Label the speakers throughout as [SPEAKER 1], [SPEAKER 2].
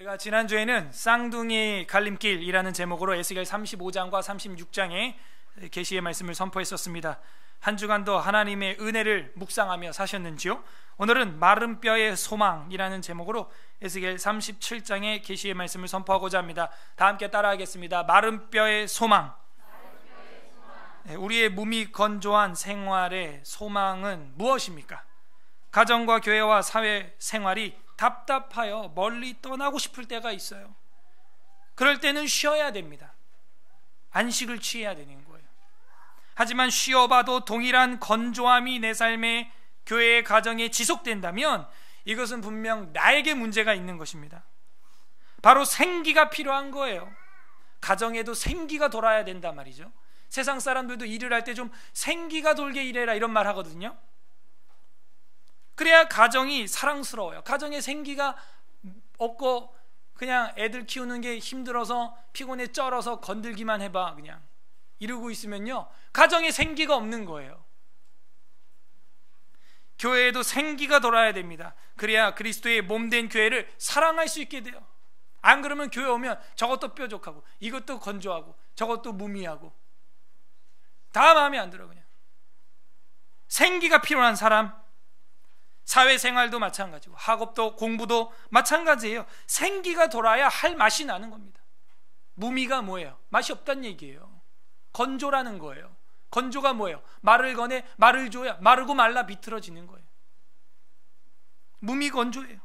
[SPEAKER 1] 우리가 지난주에는 쌍둥이 갈림길이라는 제목으로 에스겔 35장과 36장의 계시의 말씀을 선포했었습니다. 한 주간도 하나님의 은혜를 묵상하며 사셨는지요? 오늘은 마른 뼈의 소망이라는 제목으로 에스겔 37장의 계시의 말씀을 선포하고자 합니다. 다 함께 따라하겠습니다. 마른 뼈의 소망. 우리의 몸이 건조한 생활의 소망은 무엇입니까? 가정과 교회와 사회 생활이 답답하여 멀리 떠나고 싶을 때가 있어요. 그럴 때는 쉬어야 됩니다. 안식을 취해야 되는 거예요. 하지만 쉬어봐도 동일한 건조함이 내 삶의 교회의 가정에 지속된다면 이것은 분명 나에게 문제가 있는 것입니다. 바로 생기가 필요한 거예요. 가정에도 생기가 돌아야 된단 말이죠. 세상 사람들도 일을 할 때 좀 생기가 돌게 일해라 이런 말 하거든요. 그래야 가정이 사랑스러워요. 가정에 생기가 없고 그냥 애들 키우는 게 힘들어서 피곤해 쩔어서 건들기만 해봐 그냥 이러고 있으면요, 가정에 생기가 없는 거예요. 교회에도 생기가 돌아야 됩니다. 그래야 그리스도의 몸된 교회를 사랑할 수 있게 돼요. 안 그러면 교회 오면 저것도 뾰족하고 이것도 건조하고 저것도 무미하고 다 마음에 안 들어. 그냥 생기가 필요한 사람, 사회생활도 마찬가지고 학업도 공부도 마찬가지예요. 생기가 돌아야 할 맛이 나는 겁니다. 무미가 뭐예요? 맛이 없다는 얘기예요. 건조라는 거예요. 건조가 뭐예요? 말을 거내 말을 줘야 마르고 말라 비틀어지는 거예요. 무미 건조예요.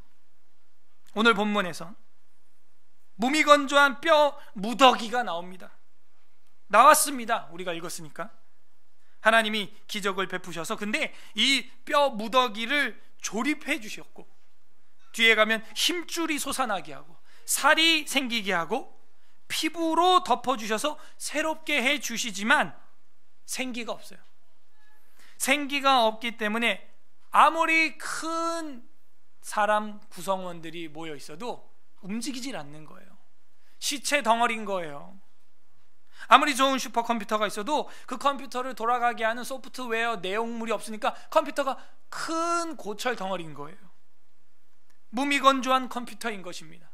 [SPEAKER 1] 오늘 본문에서 무미 건조한 뼈 무더기가 나옵니다. 나왔습니다. 우리가 읽었으니까. 하나님이 기적을 베푸셔서 근데 이 뼈 무더기를 조립해 주셨고 뒤에 가면 힘줄이 솟아나게 하고 살이 생기게 하고 피부로 덮어주셔서 새롭게 해 주시지만 생기가 없어요. 생기가 없기 때문에 아무리 큰 사람 구성원들이 모여 있어도 움직이질 않는 거예요. 시체 덩어리인 거예요. 아무리 좋은 슈퍼컴퓨터가 있어도 그 컴퓨터를 돌아가게 하는 소프트웨어 내용물이 없으니까 컴퓨터가 큰 고철 덩어리인 거예요. 무미건조한 컴퓨터인 것입니다.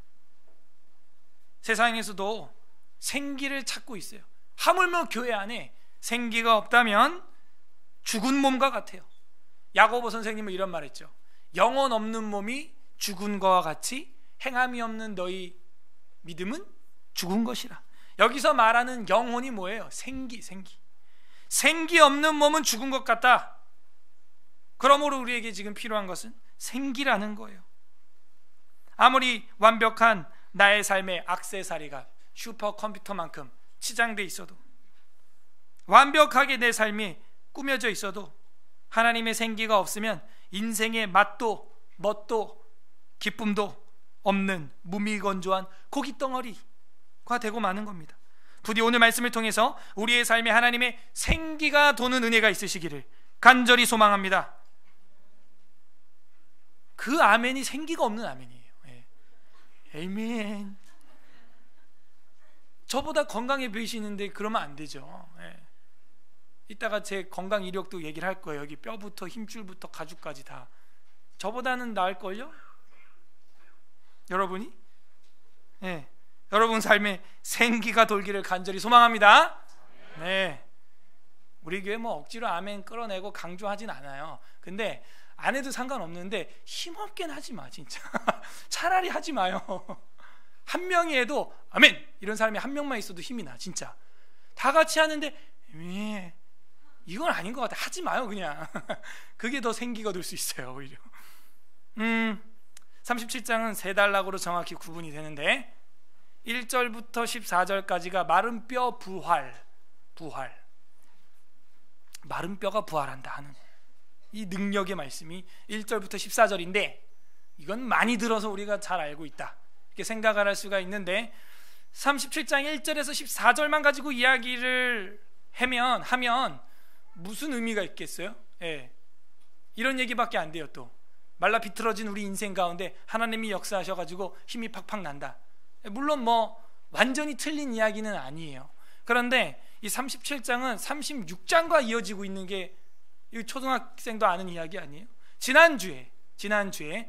[SPEAKER 1] 세상에서도 생기를 찾고 있어요. 하물며 교회 안에 생기가 없다면 죽은 몸과 같아요. 야고보 선생님은 이런 말 했죠. 영혼 없는 몸이 죽은 것과 같이 행함이 없는 너희 믿음은 죽은 것이라. 여기서 말하는 영혼이 뭐예요? 생기. 생기 없는 몸은 죽은 것 같다. 그러므로 우리에게 지금 필요한 것은 생기라는 거예요. 아무리 완벽한 나의 삶의 액세서리가 슈퍼컴퓨터만큼 치장돼 있어도, 완벽하게 내 삶이 꾸며져 있어도 하나님의 생기가 없으면 인생의 맛도 멋도 기쁨도 없는 무미건조한 고깃덩어리가 되고 마는 겁니다. 부디 오늘 말씀을 통해서 우리의 삶에 하나님의 생기가 도는 은혜가 있으시기를 간절히 소망합니다. 그 아멘이 생기가 없는 아멘이에요. 아멘. 저보다 건강해 보이시는데 그러면 안 되죠. 이따가 제 건강 이력도 얘기를 할 거예요. 여기 뼈부터 힘줄부터 가죽까지 다 저보다는 나을걸요? 여러분이? 여러분 삶에 생기가 돌기를 간절히 소망합니다. 네, 우리 교회 뭐 억지로 아멘 끌어내고 강조하진 않아요. 근데 안 해도 상관없는데 힘없게는 하지 마 진짜. 차라리 하지 마요. 한 명이 해도 아멘 이런 사람이 한 명만 있어도 힘이 나 진짜. 다 같이 하는데 이건 아닌 것 같아. 하지 마요 그냥. 그게 더 생기가 돌 수 있어요 오히려. 37장은 세 단락으로 정확히 구분이 되는데 1절부터 14절까지가 마른 뼈 부활. 마른 뼈가 부활한다 하는 이 능력의 말씀이 1절부터 14절인데 이건 많이 들어서 우리가 잘 알고 있다 이렇게 생각을 할 수가 있는데 37장 1절에서 14절만 가지고 이야기를 하면 무슨 의미가 있겠어요? 이런 얘기밖에 안 돼요. 또 말라 비틀어진 우리 인생 가운데 하나님이 역사하셔가지고 힘이 팍팍 난다. 물론 뭐 완전히 틀린 이야기는 아니에요. 그런데 이 37장은 36장과 이어지고 있는 게 초등학생도 아는 이야기 아니에요? 지난주에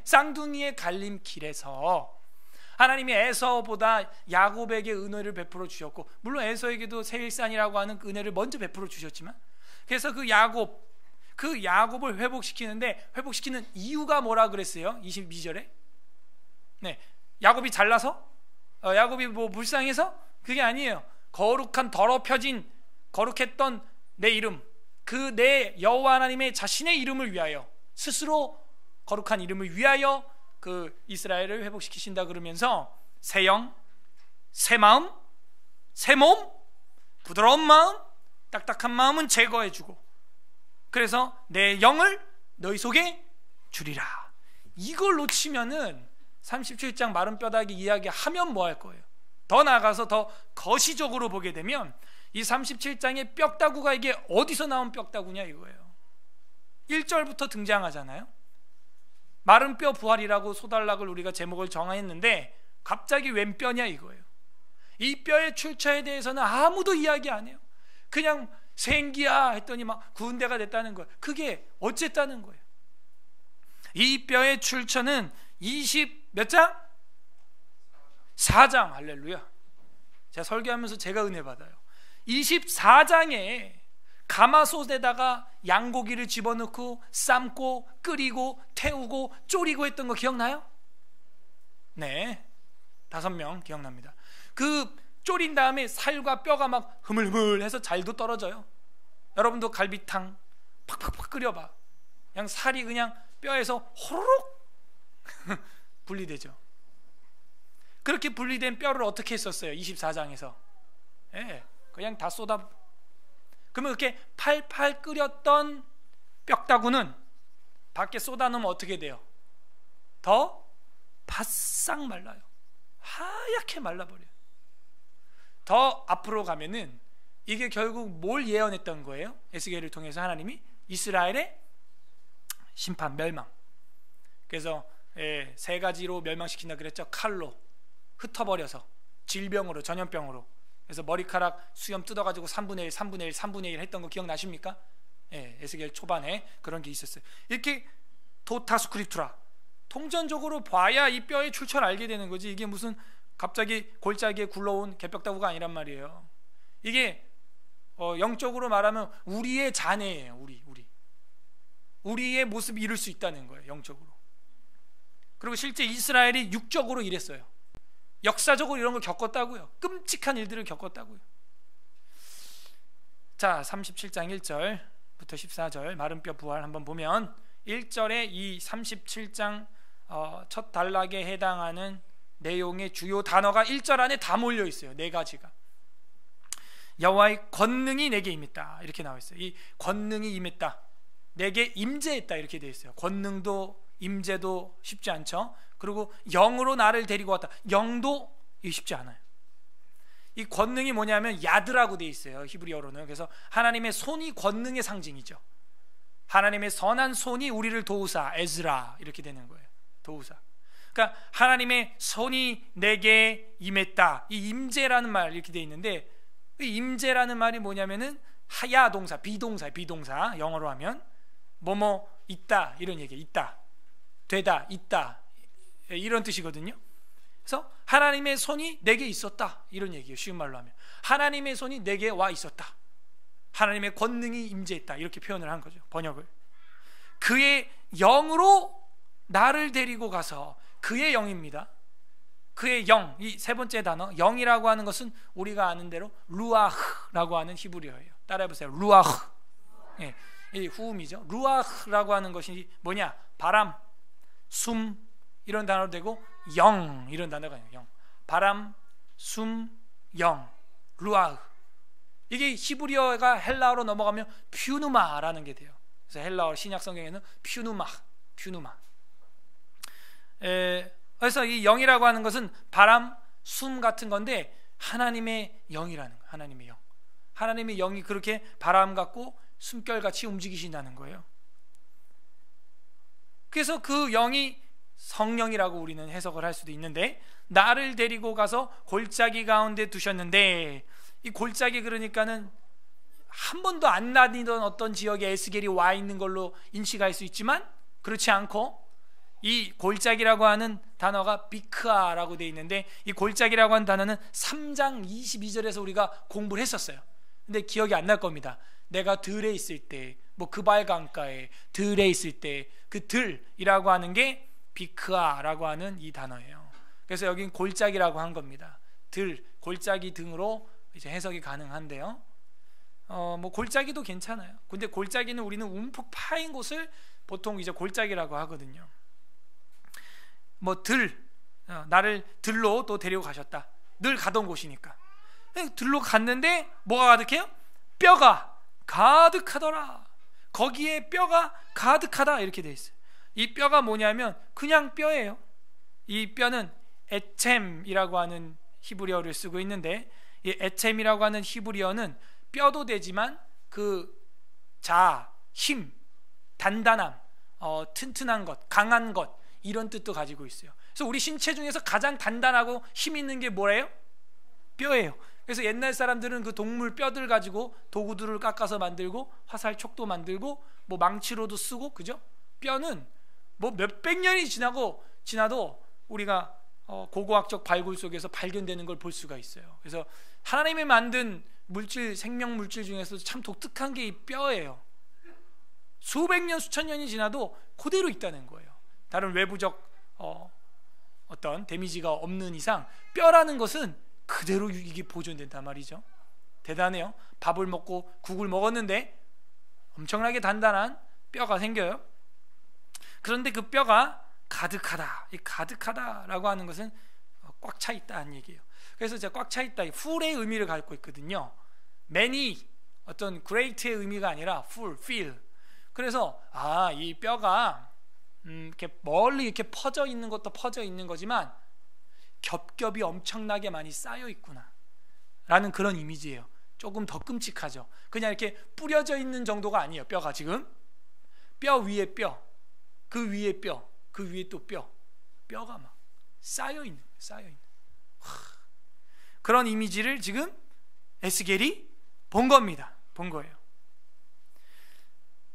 [SPEAKER 1] 쌍둥이의 갈림길에서 하나님이 에서보다 야곱에게 은혜를 베풀어 주셨고, 물론 에서에게도 세일산이라고 하는 그 은혜를 먼저 베풀어 주셨지만, 그래서 그 야곱을 회복시키는 이유가 뭐라 그랬어요? 22절에 네, 야곱이 잘나서? 야곱이 뭐 불쌍해서? 그게 아니에요. 거룩한 거룩했던 내 이름, 그 내 여호와 하나님의 자신의 이름을 위하여, 스스로 거룩한 이름을 위하여 그 이스라엘을 회복시키신다 그러면서 새 영, 새 마음, 새 몸, 부드러운 마음, 딱딱한 마음은 제거해주고, 그래서 내 영을 너희 속에 주리라. 이걸 놓치면은 37장 마른 뼈다귀 이야기하면 뭐 할 거예요? 더 나아가서 더 거시적으로 보게 되면 이 37장의 뼈다구가 이게 어디서 나온 뼈다구냐 이거예요. 1절부터 등장하잖아요. 마른 뼈 부활이라고 소달락을 우리가 제목을 정했는데 갑자기 웬 뼈냐 이거예요. 이 뼈의 출처에 대해서는 아무도 이야기 안 해요. 그냥 생기야 했더니 막 구운대가 됐다는 거예요. 그게 어쨌다는 거예요. 이 뼈의 출처는 20몇 장? 4장. 할렐루야. 제가 설교하면서 제가 은혜 받아요. 24장에 가마솥에다가 양고기를 집어넣고 삶고 끓이고 태우고 졸이고 했던 거 기억나요? 네, 5명 기억납니다. 그 졸인 다음에 살과 뼈가 막 흐물흐물해서 잘도 떨어져요. 여러분도 갈비탕 팍팍팍 끓여봐. 그냥 살이 그냥 뼈에서 호로록 분리되죠. 그렇게 분리된 뼈를 어떻게 했었어요? 24장에서 네, 그냥 다 쏟아. 그러면 이렇게 팔팔 끓였던 뼈다구는 밖에 쏟아놓으면 어떻게 돼요? 더 바싹 말라요. 하얗게 말라버려요. 더 앞으로 가면은 이게 결국 뭘 예언했던 거예요? 에스겔을 통해서 하나님이 이스라엘의 심판, 멸망. 그래서 3가지로 멸망시킨다 그랬죠. 칼로 흩어버려서, 질병으로, 전염병으로. 그래서 머리카락 수염 뜯어가지고 3분의 1, 3분의 1, 3분의 1 했던 거 기억나십니까? 에스겔 초반에 그런 게 있었어요. 이렇게 도타스크립투라, 통전적으로 봐야 이 뼈의 출처를 알게 되는 거지. 이게 무슨 갑자기 골짜기에 굴러온 개벽다구가 아니란 말이에요. 이게 영적으로 말하면 우리의 자네예요. 우리의 모습이 이룰 수 있다는 거예요. 영적으로. 그리고 실제 이스라엘이 육적으로 이랬어요. 역사적으로 이런 걸 겪었다고요. 끔찍한 일들을 겪었다고요. 자, 37장 1절부터 14절 마른 뼈 부활 한번 보면 1절에 이 37장 첫 단락에 해당하는 내용의 주요 단어가 1절 안에 다 몰려 있어요. 4가지가. 여호와의 권능이 내게 임했다 이렇게 나와 있어요. 이 권능이 임했다, 내게 임재했다 이렇게 되어 있어요. 권능도 임재도 쉽지 않죠. 그리고 영으로 나를 데리고 왔다. 영도 쉽지 않아요. 이 권능이 뭐냐면 야드라고 되어 있어요. 히브리어로는. 그래서 하나님의 손이 권능의 상징이죠. 하나님의 선한 손이 우리를 도우사, 에즈라 이렇게 되는 거예요. 도우사. 그러니까 하나님의 손이 내게 임했다. 이 임재라는 말 이렇게 되어 있는데, 이 임재라는 말이 뭐냐면은 하야 동사, 비동사 영어로 하면 뭐뭐 있다 이런 얘기예요. 있다, 되다, 있다 이런 뜻이거든요. 그래서 하나님의 손이 내게 있었다 이런 얘기예요. 쉬운 말로 하면 하나님의 손이 내게 와 있었다, 하나님의 권능이 임재했다 이렇게 표현을 한 거죠. 번역을. 그의 영으로 나를 데리고 가서, 그의 영입니다. 그의 영, 이 3번째 단어 영이라고 하는 것은 우리가 아는 대로 루아흐라고 하는 히브리어예요. 따라해보세요. 루아흐. 예, 이 후음이죠. 루아흐라고 하는 것이 뭐냐? 바람, 숨 이런 단어로 되고 영 이런 단어가 아니에요. 영. 바람, 숨, 영. 루아흐. 이게 히브리어가 헬라어로 넘어가면 퓨누마라는 게 돼요. 그래서 헬라어 신약 성경에는 퓨누마. 그래서 이 영이라고 하는 것은 바람, 숨 같은 건데 하나님의 영이라는 거예요. 하나님의 영. 하나님의 영이 그렇게 바람 같고 숨결같이 움직이신다는 거예요. 그래서 그 영이 성령이라고 우리는 해석을 할 수도 있는데, 나를 데리고 가서 골짜기 가운데 두셨는데, 이 골짜기 그러니까는 한 번도 안 다니던 어떤 지역에 에스겔이 와 있는 걸로 인식할 수 있지만 그렇지 않고 이 골짜기라고 하는 단어가 비크아라고 되어 있는데, 이 골짜기라고 하는 단어는 3장 22절에서 우리가 공부를 했었어요. 근데 기억이 안 날 겁니다. 내가 들에 있을 때, 뭐 그발 강가에 들에 있을 때, 그 들이라고 하는 게 비크아라고 하는 이 단어예요. 그래서 여긴 골짜기라고 한 겁니다. 들, 골짜기 등으로 이제 해석이 가능한데요. 뭐 골짜기도 괜찮아요. 근데 골짜기는 우리는 움푹 파인 곳을 보통 이제 골짜기라고 하거든요. 뭐 나를 들로 또 데리고 가셨다. 늘 가던 곳이니까. 들로 갔는데 뭐가 가득해요? 뼈가 가득하더라. 거기에 뼈가 가득하다 이렇게 돼 있어요. 이 뼈가 뭐냐면 그냥 뼈예요. 이 뼈는 에쳔이라고 하는 히브리어를 쓰고 있는데, 이 에쳔이라고 하는 히브리어는 뼈도 되지만 그 힘, 단단함, 튼튼한 것, 강한 것, 이런 뜻도 가지고 있어요. 그래서 우리 신체 중에서 가장 단단하고 힘 있는 게 뭐예요? 뼈예요. 그래서 옛날 사람들은 그 동물 뼈들 가지고 도구들을 깎아서 만들고 화살촉도 만들고 뭐 망치로도 쓰고, 그죠? 뼈는 뭐 몇백 년이 지나도 우리가 고고학적 발굴 속에서 발견되는 걸 볼 수가 있어요. 그래서 하나님이 만든 물질, 생명 물질 중에서도 참 독특한 게 이 뼈예요. 수백 년, 수천 년이 지나도 그대로 있다는 거예요. 다른 외부적 어떤 데미지가 없는 이상 뼈라는 것은 그대로 이게 보존된단 말이죠. 대단해요. 밥을 먹고 국을 먹었는데 엄청나게 단단한 뼈가 생겨요. 그런데 그 뼈가 가득하다. 이 가득하다라고 하는 것은 꽉 차 있다는 얘기예요. 그래서 제가 꽉 차 있다, full의 의미를 갖고 있거든요. many, 어떤 great의 의미가 아니라 full, fill. 그래서 이 뼈가 이렇게 멀리 이렇게 퍼져 있는 것도 퍼져 있는 거지만 겹겹이 엄청나게 많이 쌓여 있구나 라는 그런 이미지예요. 조금 더 끔찍하죠. 그냥 이렇게 뿌려져 있는 정도가 아니에요. 뼈가 지금 뼈 위에 뼈, 그 위에 뼈, 그 위에 또 뼈가 막 쌓여 있는 그런 이미지를 지금 에스겔이 본 겁니다. 본 거예요.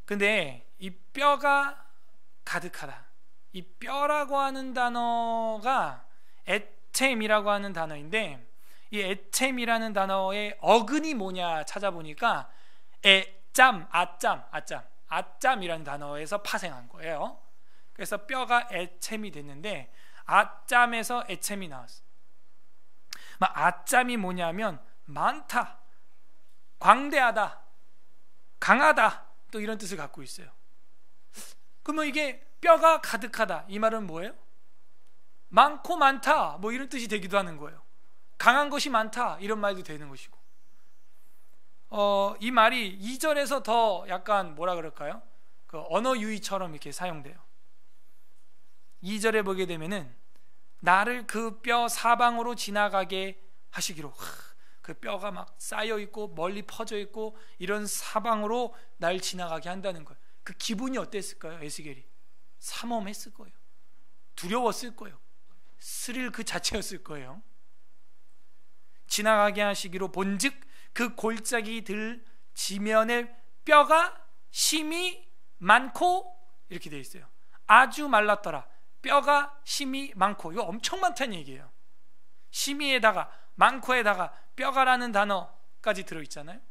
[SPEAKER 1] 근데 이 뼈가 가득하다, 이 뼈라고 하는 단어가 에템이라고 하는 단어인데, 이 에템이라는 단어의 어근이 뭐냐 찾아보니까 아짬이라는 단어에서 파생한 거예요. 그래서 뼈가 에템이 됐는데 아짬에서 에템이 나왔어. 아짬이 뭐냐면 많다, 광대하다, 강하다, 또 이런 뜻을 갖고 있어요. 그러면 이게 뼈가 가득하다, 이 말은 뭐예요? 많고 많다, 뭐 이런 뜻이 되기도 하는 거예요. 강한 것이 많다, 이런 말도 되는 것이고, 이 말이 2절에서 더 약간 뭐라 그럴까요? 그 언어 유희처럼 이렇게 사용돼요. 2절에 보게 되면은 나를 그 뼈 사방으로 지나가게 하시기로, 그 뼈가 막 쌓여 있고 멀리 퍼져 있고 이런 사방으로 날 지나가게 한다는 거예요. 그 기분이 어땠을까요? 에스겔이 삼엄했을 거예요. 두려웠을 거예요. 스릴 그 자체였을 거예요. 지나가게 하시기로 본즉 그 골짜기들 지면에 뼈가 심이 많고, 이렇게 되어 있어요. 아주 말랐더라. 뼈가 심이 많고, 이거 엄청 많다는 얘기예요. 심이에다가 많고에다가 뼈가라는 단어까지 들어있잖아요.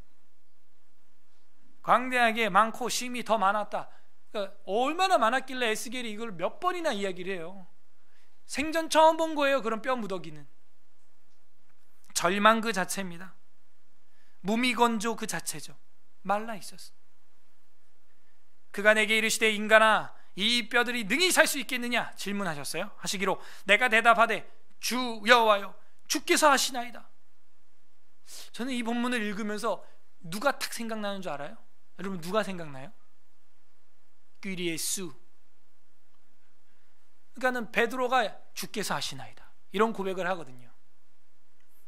[SPEAKER 1] 광대하게 많고 심이 더 많았다. 그러니까 얼마나 많았길래 에스겔이 이걸 몇 번이나 이야기를 해요. 생전 처음 본 거예요. 그런 뼈 무더기는 절망 그 자체입니다. 무미건조 그 자체죠. 말라 있었어. 그가 내게 이르시되 인간아, 이 뼈들이 능히 살 수 있겠느냐 질문하셨어요. 하시기로 내가 대답하되 주 여호와여 주께서 하시나이다. 저는 이 본문을 읽으면서 누가 딱 생각나는 줄 알아요? 여러분 누가 생각나요? 귀리의 수. 그러니까는 베드로가 주께서 하시나이다 이런 고백을 하거든요.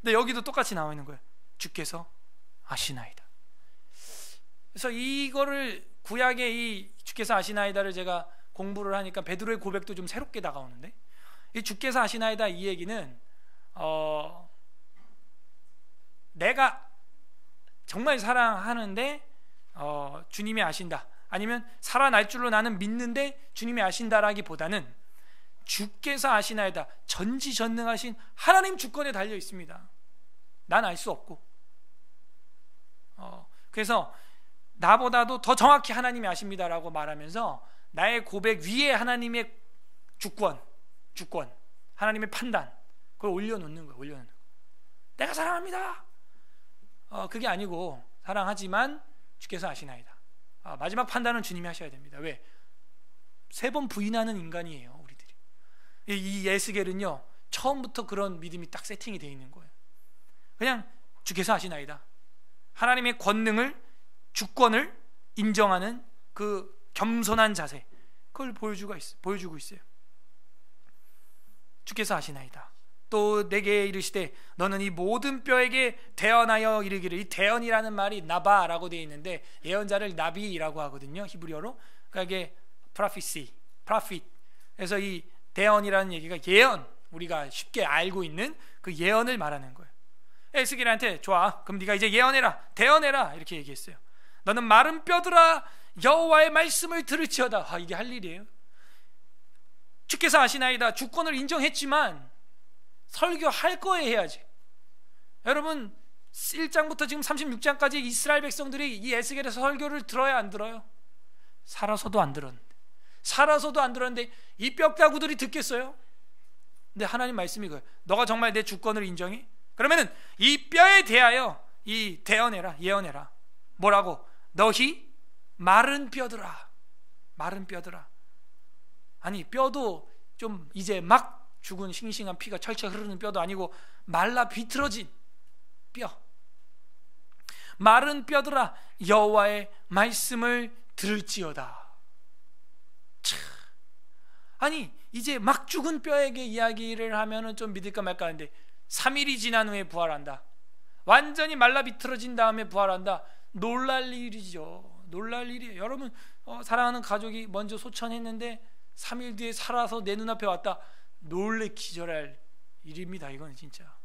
[SPEAKER 1] 근데 여기도 똑같이 나와 있는 거예요. 주께서 하시나이다. 그래서 이거를 구약의 이 주께서 하시나이다를 제가 공부를 하니까 베드로의 고백도 좀 새롭게 다가오는데, 이 주께서 하시나이다 이 얘기는 내가 정말 사랑하는데 주님이 아신다, 아니면 살아날 줄로 나는 믿는데 주님이 아신다라기보다는 주께서 아시나이다. 전지전능하신 하나님 주권에 달려 있습니다. 난 알 수 없고. 그래서 나보다도 더 정확히 하나님이 아십니다라고 말하면서 나의 고백 위에 하나님의 주권, 하나님의 판단, 그걸 올려놓는 거예요. 올려놓는 거예요. 내가 사랑합니다. 그게 아니고 사랑하지만 주께서 아시나이다. 마지막 판단은 주님이 하셔야 됩니다. 왜? 3번 부인하는 인간이에요, 우리들이. 이 에스겔은요, 처음부터 그런 믿음이 딱 세팅이 되어 있는 거예요. 그냥 주께서 아시나이다. 하나님의 권능을, 주권을 인정하는 그 겸손한 자세, 그걸 보여주고 있어요. 주께서 아시나이다. 또 내게 이르시되 너는 이 모든 뼈에게 대언하여 이르기를. 이 대언이라는 말이 나바라고 되어 있는데 예언자를 나비라고 하거든요, 히브리어로. 그러니까 이게 prophet. 그래서 이 대언이라는 얘기가 예언, 우리가 쉽게 알고 있는 그 예언을 말하는 거예요. 에스겔한테 좋아, 그럼 네가 이제 예언해라, 대언해라 이렇게 얘기했어요. 너는 마른 뼈들아 여호와의 말씀을 들을지어다. 이게 할 일이에요. 주께서 아시나이다. 주권을 인정했지만 설교할 거에 해야지. 여러분 1장부터 지금 36장까지 이스라엘 백성들이 이 에스겔에서 설교를 들어야 안 들어요? 살아서도 안 들었는데 이 뼈다구들이 듣겠어요? 근데 하나님 말씀이 그거예요. 너가 정말 내 주권을 인정해? 그러면은 이 뼈에 대하여 이 대언해라, 예언해라. 뭐라고? 너희 마른 뼈들아. 아니 뼈도 좀 이제 막 죽은 싱싱한 피가 철철 흐르는 뼈도 아니고 말라 비틀어진 뼈. 마른 뼈들아 여호와의 말씀을 들을지어다. 아니 이제 막 죽은 뼈에게 이야기를 하면은 좀 믿을까 말까 하는데 3일이 지난 후에 부활한다. 완전히 말라 비틀어진 다음에 부활한다. 놀랄 일이죠. 놀랄 일이에요. 여러분 사랑하는 가족이 먼저 소천했는데 3일 뒤에 살아서 내 눈앞에 왔다. 놀래 기절할 일입니다. 이건 진짜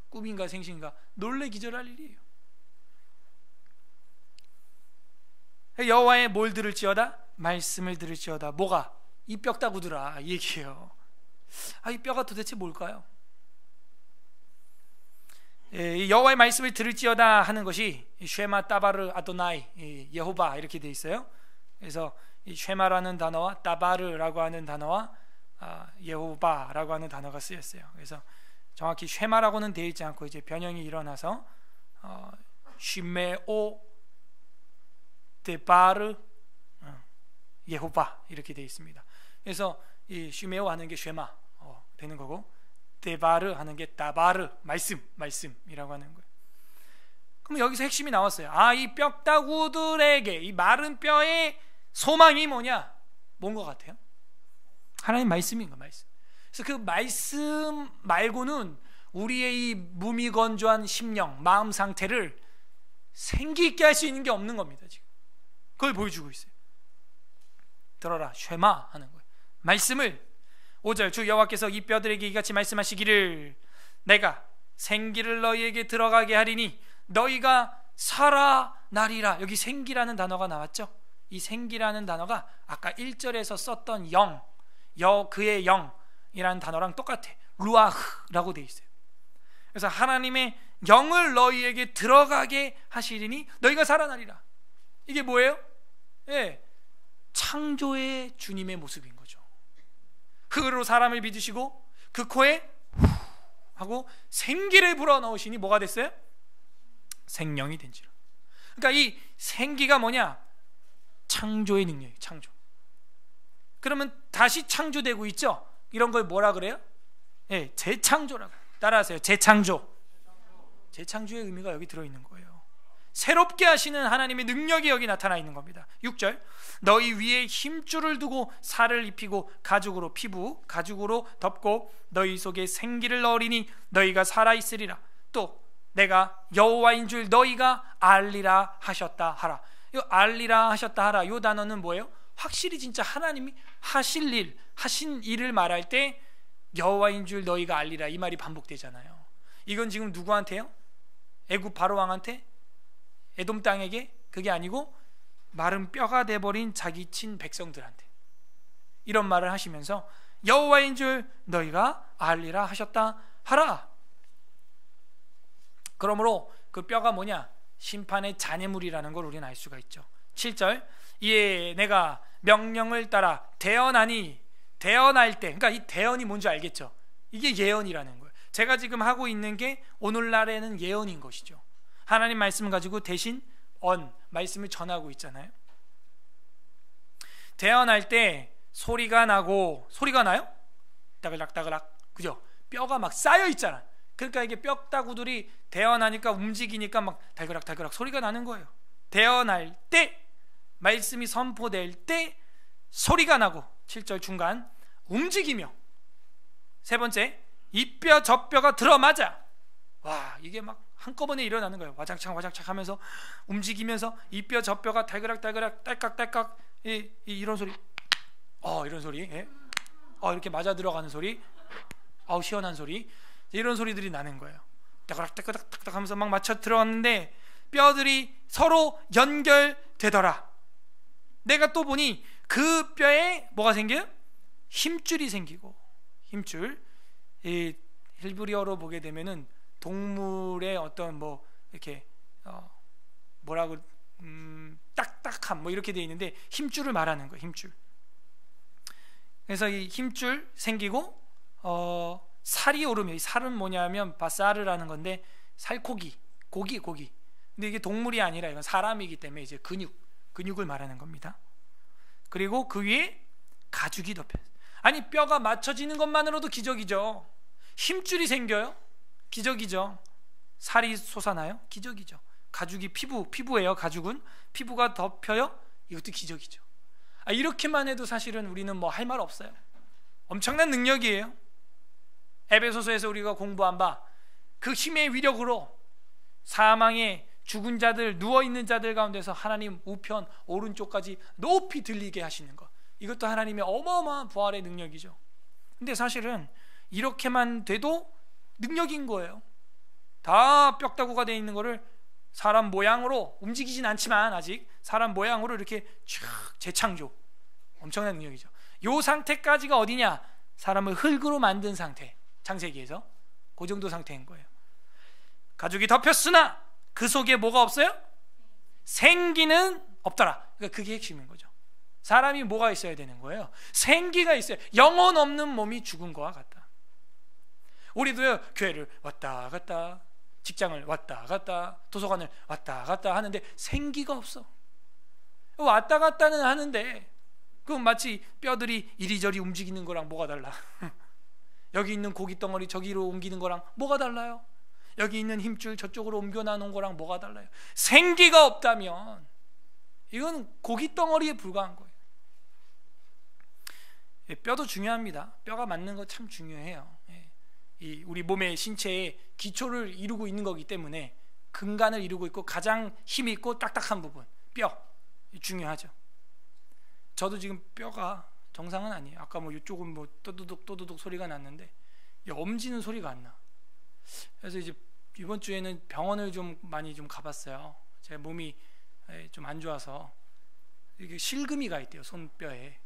[SPEAKER 1] 꿈인가 생신가 놀래 기절할 일이에요. 여호와의 뭘 들을지어다? 말씀을 들을지어다. 뭐가? 이 뼈다구들아 이 얘기예요. 이 뼈가 도대체 뭘까요? 여호와의 말씀을 들을지어다 하는 것이 쉐마 따바르 아도나이 여호바 이렇게 돼 있어요. 그래서 이 쉐마라는 단어와 따바르라고 하는 단어와 여호바라고 하는 단어가 쓰였어요. 그래서 정확히 쉐마라고는 되어 있지 않고 이제 변형이 일어나서 쉬메오 데바르 여호바 이렇게 되어 있습니다. 그래서 이 쉬메오 하는 게 쉐마 되는 거고 데바르 하는 게 따바르 말씀이라고 하는 거예요. 그럼 여기서 핵심이 나왔어요. 이 뼈다구들에게 이 마른 뼈의 소망이 뭐냐? 뭔 것 같아요? 하나님 말씀인 거 말씀. 그래서 그 말씀 말고는 우리의 이 무미건조한 심령, 마음 상태를 생기 있게 할 수 있는 게 없는 겁니다. 지금 그걸 보여주고 있어요. 들어라 쉐마 하는 거예요. 말씀을 5절 주 여호와께서 이 뼈들에게 이같이 말씀하시기를 내가 생기를 너희에게 들어가게 하리니 너희가 살아나리라. 여기 생기라는 단어가 나왔죠. 이 생기라는 단어가 아까 1절에서 썼던 그의 영이라는 단어랑 똑같아. 루아흐라고 되어 있어요. 그래서 하나님의 영을 너희에게 들어가게 하시리니 너희가 살아나리라. 이게 뭐예요? 창조의 주님의 모습인 거죠. 흙으로 사람을 빚으시고 그 코에 후 하고 생기를 불어넣으시니 뭐가 됐어요? 생명이 된지라. 그러니까 이 생기가 뭐냐? 창조의 능력이에요. 창조. 그러면 다시 창조되고 있죠? 이런 걸 뭐라 그래요? 재창조라고. 따라하세요. 재창조. 재창조의 의미가 여기 들어있는 거예요. 새롭게 하시는 하나님의 능력이 여기 나타나 있는 겁니다. 6절 너희 위에 힘줄을 두고 살을 입히고 가죽으로 덮고 너희 속에 생기를 넣으리니 너희가 살아있으리라. 또 내가 여호와인 줄 너희가 알리라 하셨다 하라. 이 알리라 하셨다 하라 이 단어는 뭐예요? 확실히 진짜 하나님이 하신 일을 말할 때 여호와인 줄 너희가 알리라 이 말이 반복되잖아요. 이건 지금 누구한테요? 애굽 바로왕한테? 에돔 땅에게? 그게 아니고 마른 뼈가 돼버린 자기 친 백성들한테 이런 말을 하시면서 여호와인 줄 너희가 알리라 하셨다 하라. 그러므로 그 뼈가 뭐냐? 심판의 잔해물이라는 걸 우리는 알 수가 있죠. 7절, 이에 내가 명령을 따라 대언하니, 대언할 때, 그러니까 이 대언이 뭔지 알겠죠? 이게 예언이라는 거예요. 제가 지금 하고 있는 게 오늘날에는 예언인 것이죠. 하나님 말씀을 가지고 대신 말씀을 전하고 있잖아요. 대언할 때 소리가 나고, 소리가 나요? 따글락따글락, 그죠? 뼈가 막 쌓여 있잖아. 그러니까 이게 뼈다구들이 대언하니까 움직이니까 막 달그락달그락 소리가 나는 거예요. 대언할 때, 말씀이 선포될 때 소리가 나고, 7절 중간 움직이며, 세 번째 이 뼈 저 뼈가 들어맞아. 와, 이게 막 한꺼번에 일어나는 거예요. 와장창 와장창 하면서 움직이면서 이 뼈 저 뼈가 달그락달그락 딸깍딸깍, 이런 소리, 이런 소리, 예? 이렇게 맞아 들어가는 소리, 시원한 소리, 이런 소리들이 나는 거예요. 따그락따그락 하면서 막 맞춰 들어갔는데 뼈들이 서로 연결되더라. 내가 또 보니 그 뼈에 뭐가 생겨요? 힘줄이 생기고, 힘줄, 이 힐브리어로 보게 되면은 동물의 어떤 뭐 이렇게 뭐라고 딱딱함 뭐 이렇게 돼 있는데 힘줄을 말하는 거예요. 힘줄. 그래서 이 힘줄 생기고 살이 오르며, 이 살은 뭐냐면 바사르라는 건데 살코기, 고기. 근데 이게 동물이 아니라 이건 사람이기 때문에 이제 근육을 말하는 겁니다. 그리고 그 위에 가죽이 덮여. 아니, 뼈가 맞춰지는 것만으로도 기적이죠. 힘줄이 생겨요? 기적이죠. 살이 솟아나요? 기적이죠. 가죽이 피부예요. 가죽은 피부가 덮여요? 이것도 기적이죠. 이렇게만 해도 사실은 우리는 뭐 할 말 없어요. 엄청난 능력이에요. 에베소서에서 우리가 공부한 바 그 힘의 위력으로 사망의 죽은 자들, 누워있는 자들 가운데서 하나님 우편 오른쪽까지 높이 들리게 하시는 것, 이것도 하나님의 어마어마한 부활의 능력이죠. 근데 사실은 이렇게만 돼도 능력인 거예요. 다 뼈다구가 되어 있는 거를 사람 모양으로, 움직이진 않지만 아직 사람 모양으로 이렇게 쫙 재창조, 엄청난 능력이죠. 이 상태까지가 어디냐? 사람을 흙으로 만든 상태, 창세기에서 그 정도 상태인 거예요. 가죽이 덮였으나 그 속에 뭐가 없어요? 생기는 없더라. 그러니까 그게 핵심인 거죠. 사람이 뭐가 있어야 되는 거예요? 생기가 있어요. 영혼 없는 몸이 죽은 거와 같다. 우리도요, 교회를 왔다 갔다, 직장을 왔다 갔다, 도서관을 왔다 갔다 하는데 생기가 없어. 왔다 갔다는 하는데 그건 마치 뼈들이 이리저리 움직이는 거랑 뭐가 달라? 여기 있는 고기 덩어리 저기로 옮기는 거랑 뭐가 달라요? 여기 있는 힘줄 저쪽으로 옮겨놔놓은 거랑 뭐가 달라요? 생기가 없다면 이건 고기 덩어리에 불과한 거예요. 뼈도 중요합니다. 뼈가 맞는 거 참 중요해요. 이 우리 몸의 신체의 기초를 이루고 있는 거기 때문에, 근간을 이루고 있고 가장 힘이 있고 딱딱한 부분, 뼈, 중요하죠. 저도 지금 뼈가 정상은 아니에요. 아까 뭐 이쪽은 뭐 또두둑 소리가 났는데 엄지는 소리가 안 나. 그래서 이제 이번 주에는 병원을 좀 많이 좀 가봤어요. 제 몸이 좀 안 좋아서 이게 실금이가 있대요, 손뼈에.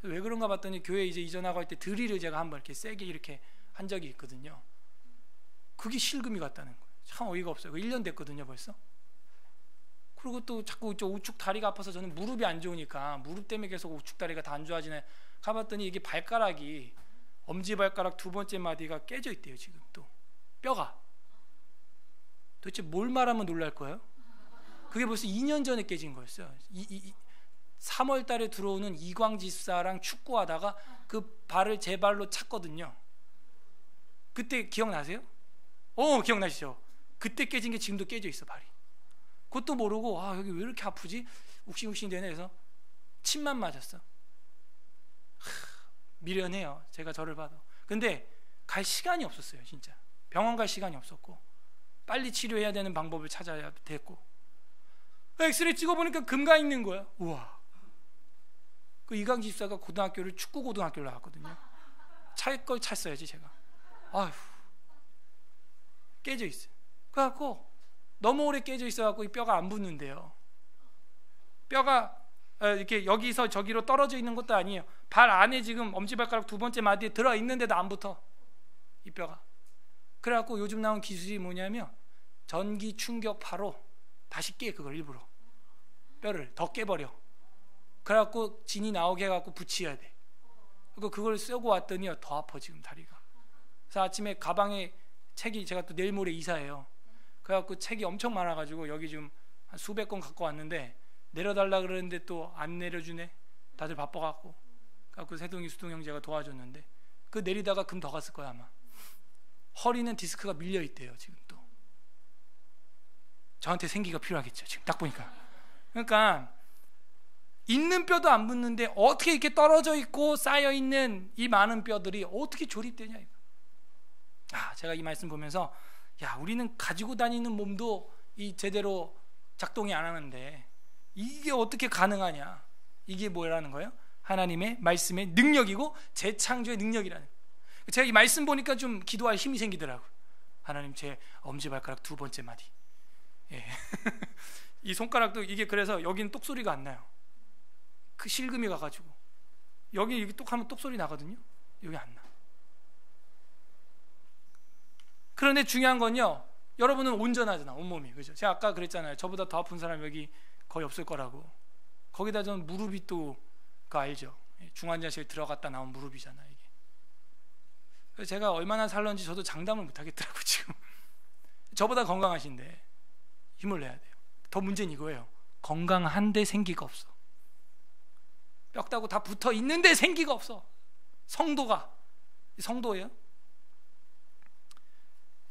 [SPEAKER 1] 왜 그런가 봤더니 교회 이제 이전하고 할 때 드릴을 제가 한번 이렇게 세게 이렇게 한 적이 있거든요. 그게 실금이 같다는 거예요. 참 어이가 없어요. 1년 됐거든요 벌써. 그리고 또 자꾸 저 우측 다리가 아파서 저는 무릎이 안 좋으니까 무릎 때문에 계속 우측 다리가 다 안 좋아지네. 가봤더니 이게 발가락이, 엄지발가락 두 번째 마디가 깨져 있대요. 지금 또 뼈가. 도대체 뭘 말하면 놀랄 거예요? 그게 벌써 2년 전에 깨진 거였어요. 3월 달에 들어오는 이광지 집사랑 축구하다가 그 발을 제 발로 찼거든요. 그때 기억나세요? 기억나시죠? 그때 깨진 게 지금도 깨져 있어, 발이. 그것도 모르고 여기 왜 이렇게 아프지? 욱신욱신 되네 해서 침만 맞았어. 미련해요, 제가 저를 봐도. 근데 갈 시간이 없었어요. 진짜 병원 갈 시간이 없었고 빨리 치료해야 되는 방법을 찾아야 됐고, 엑스레이 찍어보니까 금가 있는 거야. 우와. 그 이광지 집사가 고등학교를 축구 고등학교를 나왔거든요. 찰 걸 찼어야지 제가. 깨져 있어요. 그래갖고 너무 오래 깨져 있어갖고 이 뼈가 안 붙는데요. 뼈가 이렇게 여기서 저기로 떨어져 있는 것도 아니에요. 발 안에 지금 엄지발가락 두 번째 마디에 들어 있는데도 안 붙어, 이 뼈가. 그래갖고 요즘 나온 기술이 뭐냐면 전기 충격파로 다시 깨, 그걸 일부러 뼈를 더 깨버려. 그래갖고 진이 나오게 해갖고 붙여야 돼. 그걸 쓰고 왔더니 더 아파 지금 다리가. 그래서 아침에 가방에 책이, 제가 또 내일 모레 이사해요. 그래갖고 책이 엄청 많아가지고 여기 지금 한 수백 권 갖고 왔는데 내려달라 그러는데 또 안 내려주네. 다들 바빠갖고. 그래갖고 세동이 수동 형제가 도와줬는데 그 내리다가 금 더 갔을 거야 아마. 허리는 디스크가 밀려 있대요 지금 또. 저한테 생기가 필요하겠죠 지금 딱 보니까. 그러니까 있는 뼈도 안 붙는데 어떻게 이렇게 떨어져 있고 쌓여 있는 이 많은 뼈들이 어떻게 조립되냐 이거. 제가 이 말씀 보면서 우리는 가지고 다니는 몸도 이 제대로 작동이 안 하는데 이게 어떻게 가능하냐. 이게 뭐라는 거예요? 하나님의 말씀의 능력이고 재창조의 능력이라는 거예요. 제가 이 말씀 보니까 좀 기도할 힘이 생기더라고요. 하나님, 제 엄지발가락 두 번째 마디, 이 손가락도 이게 그래서 여기는 똑소리가 안 나요. 그 실금이 가가지고 여기 이렇게 똑 하면 똑소리 나거든요. 여기 안 나. 그런데 중요한 건요, 여러분은 온전하잖아, 온몸이. 그죠? 제가 아까 그랬잖아요. 저보다 더 아픈 사람 여기 거의 없을 거라고. 거기다 전 무릎이 또, 그거 알죠? 중환자실에 들어갔다 나온 무릎이잖아요 이게. 그래서 제가 얼마나 살런지 저도 장담을 못 하겠더라고 지금. 저보다 건강하신데 힘을 내야 돼요. 더 문제는 이거예요. 건강한데 생기가 없어. 뼈다고 다 붙어 있는데 생기가 없어. 성도예요.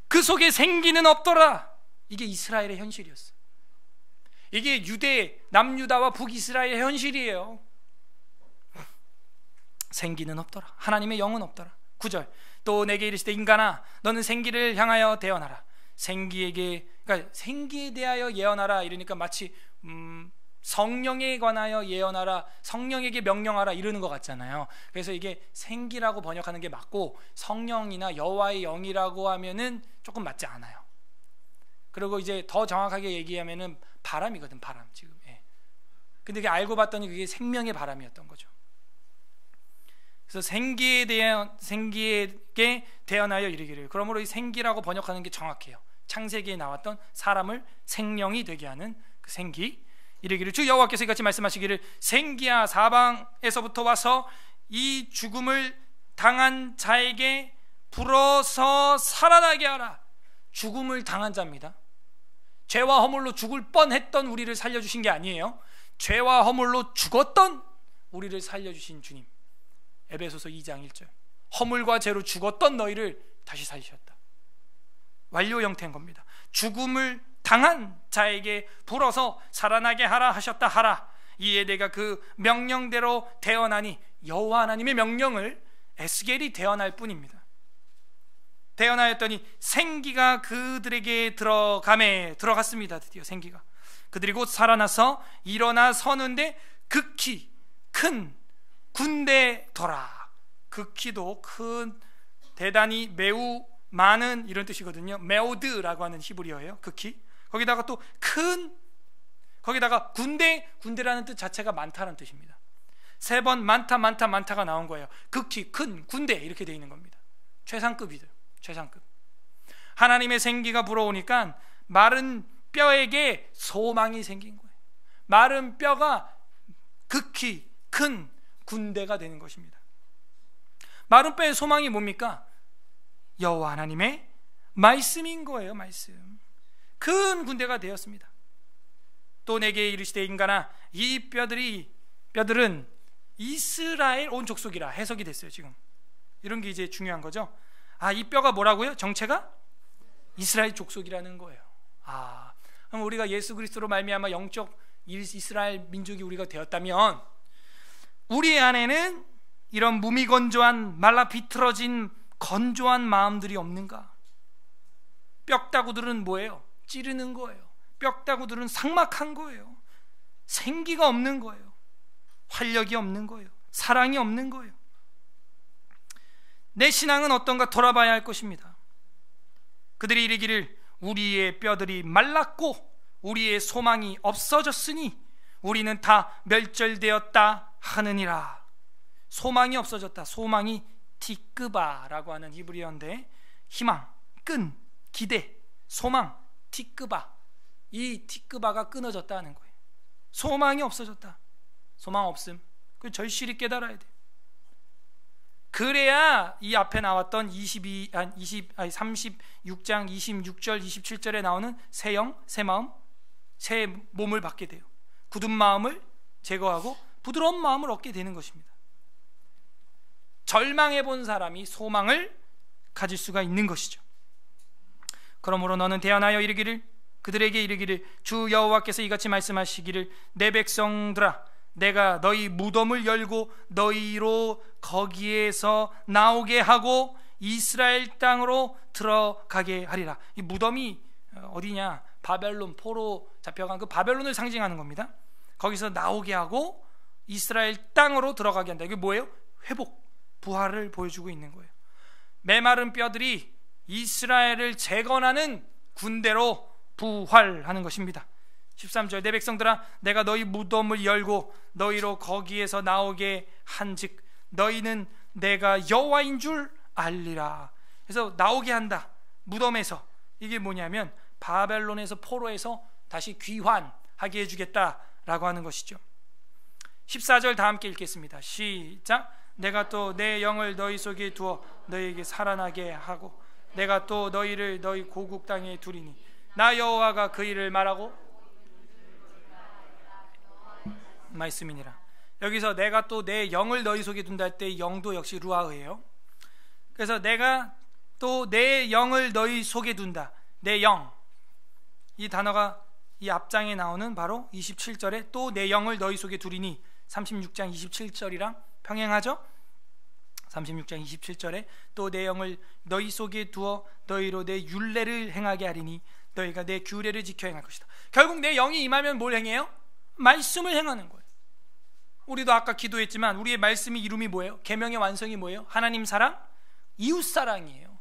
[SPEAKER 1] 그 속에 생기는 없더라. 이게 이스라엘의 현실이었어. 이게 남유다와 북이스라엘의 현실이에요. 생기는 없더라. 하나님의 영은 없더라. 9절. 또 내게 이르시되 인간아, 너는 생기를 향하여 대언하라. 그러니까 생기에 대하여 예언하라 이러니까 마치 성령에 관하여 예언하라, 성령에게 명령하라 이러는 것 같잖아요. 그래서 이게 생기라고 번역하는 게 맞고 성령이나 여호와의 영이라고 하면은 조금 맞지 않아요. 그리고 이제 더 정확하게 얘기하면은 바람이거든, 바람 지금. 근데 이게 알고 봤더니 그게 생명의 바람이었던 거죠. 그래서 생기에게 대언하여 이르기를. 그러므로 이 생기라고 번역하는 게 정확해요. 창세기에 나왔던 사람을 생명이 되게 하는 그 생기. 이르기를, 주 여호와께서 이같이 말씀하시기를, 생기야, 사방에서부터 와서 이 죽음을 당한 자에게 불어서 살아나게 하라. 죽음을 당한 자입니다. 죄와 허물로 죽을 뻔했던 우리를 살려주신 게 아니에요. 죄와 허물로 죽었던 우리를 살려주신 주님. 에베소서 2장 1절. 허물과 죄로 죽었던 너희를 다시 살리셨다. 완료 형태인 겁니다. 죽음을 당한 자에게 불어서 살아나게 하라 하셨다. 하라. 이에 내가 그 명령대로 대언하니, 여호와 하나님의 명령을 에스겔이 대언할 뿐입니다. 대언하였더니 생기가 그들에게 들어갔습니다. 드디어 생기가. 그들이 곧 살아나서 일어나 서는데 극히 큰 군대더라. 극히도 큰, 대단히, 매우 많은 이런 뜻이거든요. 메오드라고 하는 히브리어예요. 극히. 거기다가 또 큰, 거기다가 군대라는 뜻 자체가 많다는 뜻입니다. 3번 많다가 나온 거예요. 극히 큰 군대 이렇게 되어 있는 겁니다. 최상급이죠. 최상급. 하나님의 생기가 불어오니까 마른 뼈에게 소망이 생긴 거예요. 마른 뼈가 극히 큰 군대가 되는 것입니다. 마른 뼈의 소망이 뭡니까? 여호와 하나님의 말씀인 거예요. 말씀. 큰 군대가 되었습니다. 또 내게 이르시되 인간아, 이 뼈들은 이스라엘 온 족속이라 해석이 됐어요. 지금 이런 게 이제 중요한 거죠. 이 뼈가 뭐라고요? 정체가 이스라엘 족속이라는 거예요. 그럼 우리가 예수 그리스도로 말미암아 영적 이스라엘 민족이 우리가 되었다면 우리 안에는 이런 무미건조한 말라 비틀어진 건조한 마음들이 없는가? 뼈다구들은 뭐예요? 찌르는 거예요. 뼈다구들은 삭막한 거예요. 생기가 없는 거예요. 활력이 없는 거예요. 사랑이 없는 거예요. 내 신앙은 어떤가 돌아봐야 할 것입니다. 그들이 이르기를, 우리의 뼈들이 말랐고 우리의 소망이 없어졌으니 우리는 다 멸절되었다 하느니라. 소망이 없어졌다. 소망이 티끄바라고 하는 히브리어인데, 희망, 끈, 기대, 소망, 티끄바. 이 티끄바가 끊어졌다 하는 거예요. 소망이 없어졌다. 소망 없음. 그 절실히 깨달아야 돼. 그래야 이 앞에 나왔던 36장 26절 27절에 나오는 새 영, 새 마음, 새 몸을 받게 돼요. 굳은 마음을 제거하고 부드러운 마음을 얻게 되는 것입니다. 절망해 본 사람이 소망을 가질 수가 있는 것이죠. 그러므로 너는 대언하여 이르기를, 그들에게 이르기를, 주 여호와께서 이같이 말씀하시기를, 내 백성들아, 내가 너희 무덤을 열고 너희로 거기에서 나오게 하고 이스라엘 땅으로 들어가게 하리라. 이 무덤이 어디냐? 바벨론, 포로 잡혀간 그 바벨론을 상징하는 겁니다. 거기서 나오게 하고 이스라엘 땅으로 들어가게 한다. 이게 뭐예요? 회복, 부활을 보여주고 있는 거예요. 메마른 뼈들이 이스라엘을 재건하는 군대로 부활하는 것입니다. 13절, 내 백성들아, 내가 너희 무덤을 열고 너희로 거기에서 나오게 한즉 너희는 내가 여호와인 줄 알리라. 그래서 나오게 한다. 무덤에서. 이게 뭐냐면 바벨론에서, 포로에서 다시 귀환하게 해주겠다라고 하는 것이죠. 14절 다 함께 읽겠습니다. 시작. 내가 또 내 영을 너희 속에 두어 너희에게 살아나게 하고 내가 또 너희를 너희 고국 땅에 두리니 나 여호와가 그 일을 말하고 말씀이니라. 여기서 내가 또 내 영을 너희 속에 둔다 할 때 영도 역시 루아흐예요. 그래서 내가 또 내 영을 너희 속에 둔다. 내 영, 이 단어가 이 앞장에 나오는 바로 27절에 또 내 영을 너희 속에 두리니 36장 27절이랑 평행하죠. 36장 27절에 또 내 영을 너희 속에 두어 너희로 내 율례를 행하게 하리니 너희가 내 규례를 지켜 행할 것이다. 결국 내 영이 임하면 뭘 행해요? 말씀을 행하는 거예요. 우리도 아까 기도했지만 우리의 말씀이 이름이 뭐예요? 계명의 완성이 뭐예요? 하나님 사랑, 이웃 사랑이에요.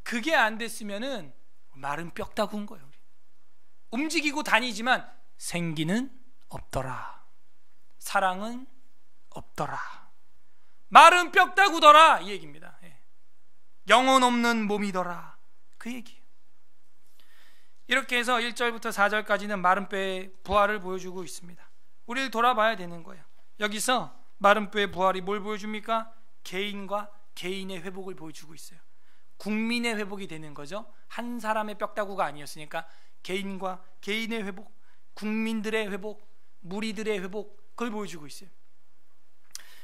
[SPEAKER 1] 그게 안 됐으면은 마른 뼈다구인 거예요. 움직이고 다니지만 생기는 없더라. 사랑은 없더라. 마른 뼈다구더라 이 얘기입니다. 영혼 없는 몸이더라 그 얘기예요. 이렇게 해서 1절부터 4절까지는 마른 뼈의 부활을 보여주고 있습니다. 우리를 돌아봐야 되는 거예요. 여기서 마른 뼈의 부활이 뭘 보여줍니까? 개인과 개인의 회복을 보여주고 있어요. 국민의 회복이 되는 거죠. 한 사람의 뼈다구가 아니었으니까 개인과 개인의 회복, 국민들의 회복, 무리들의 회복, 그걸 보여주고 있어요.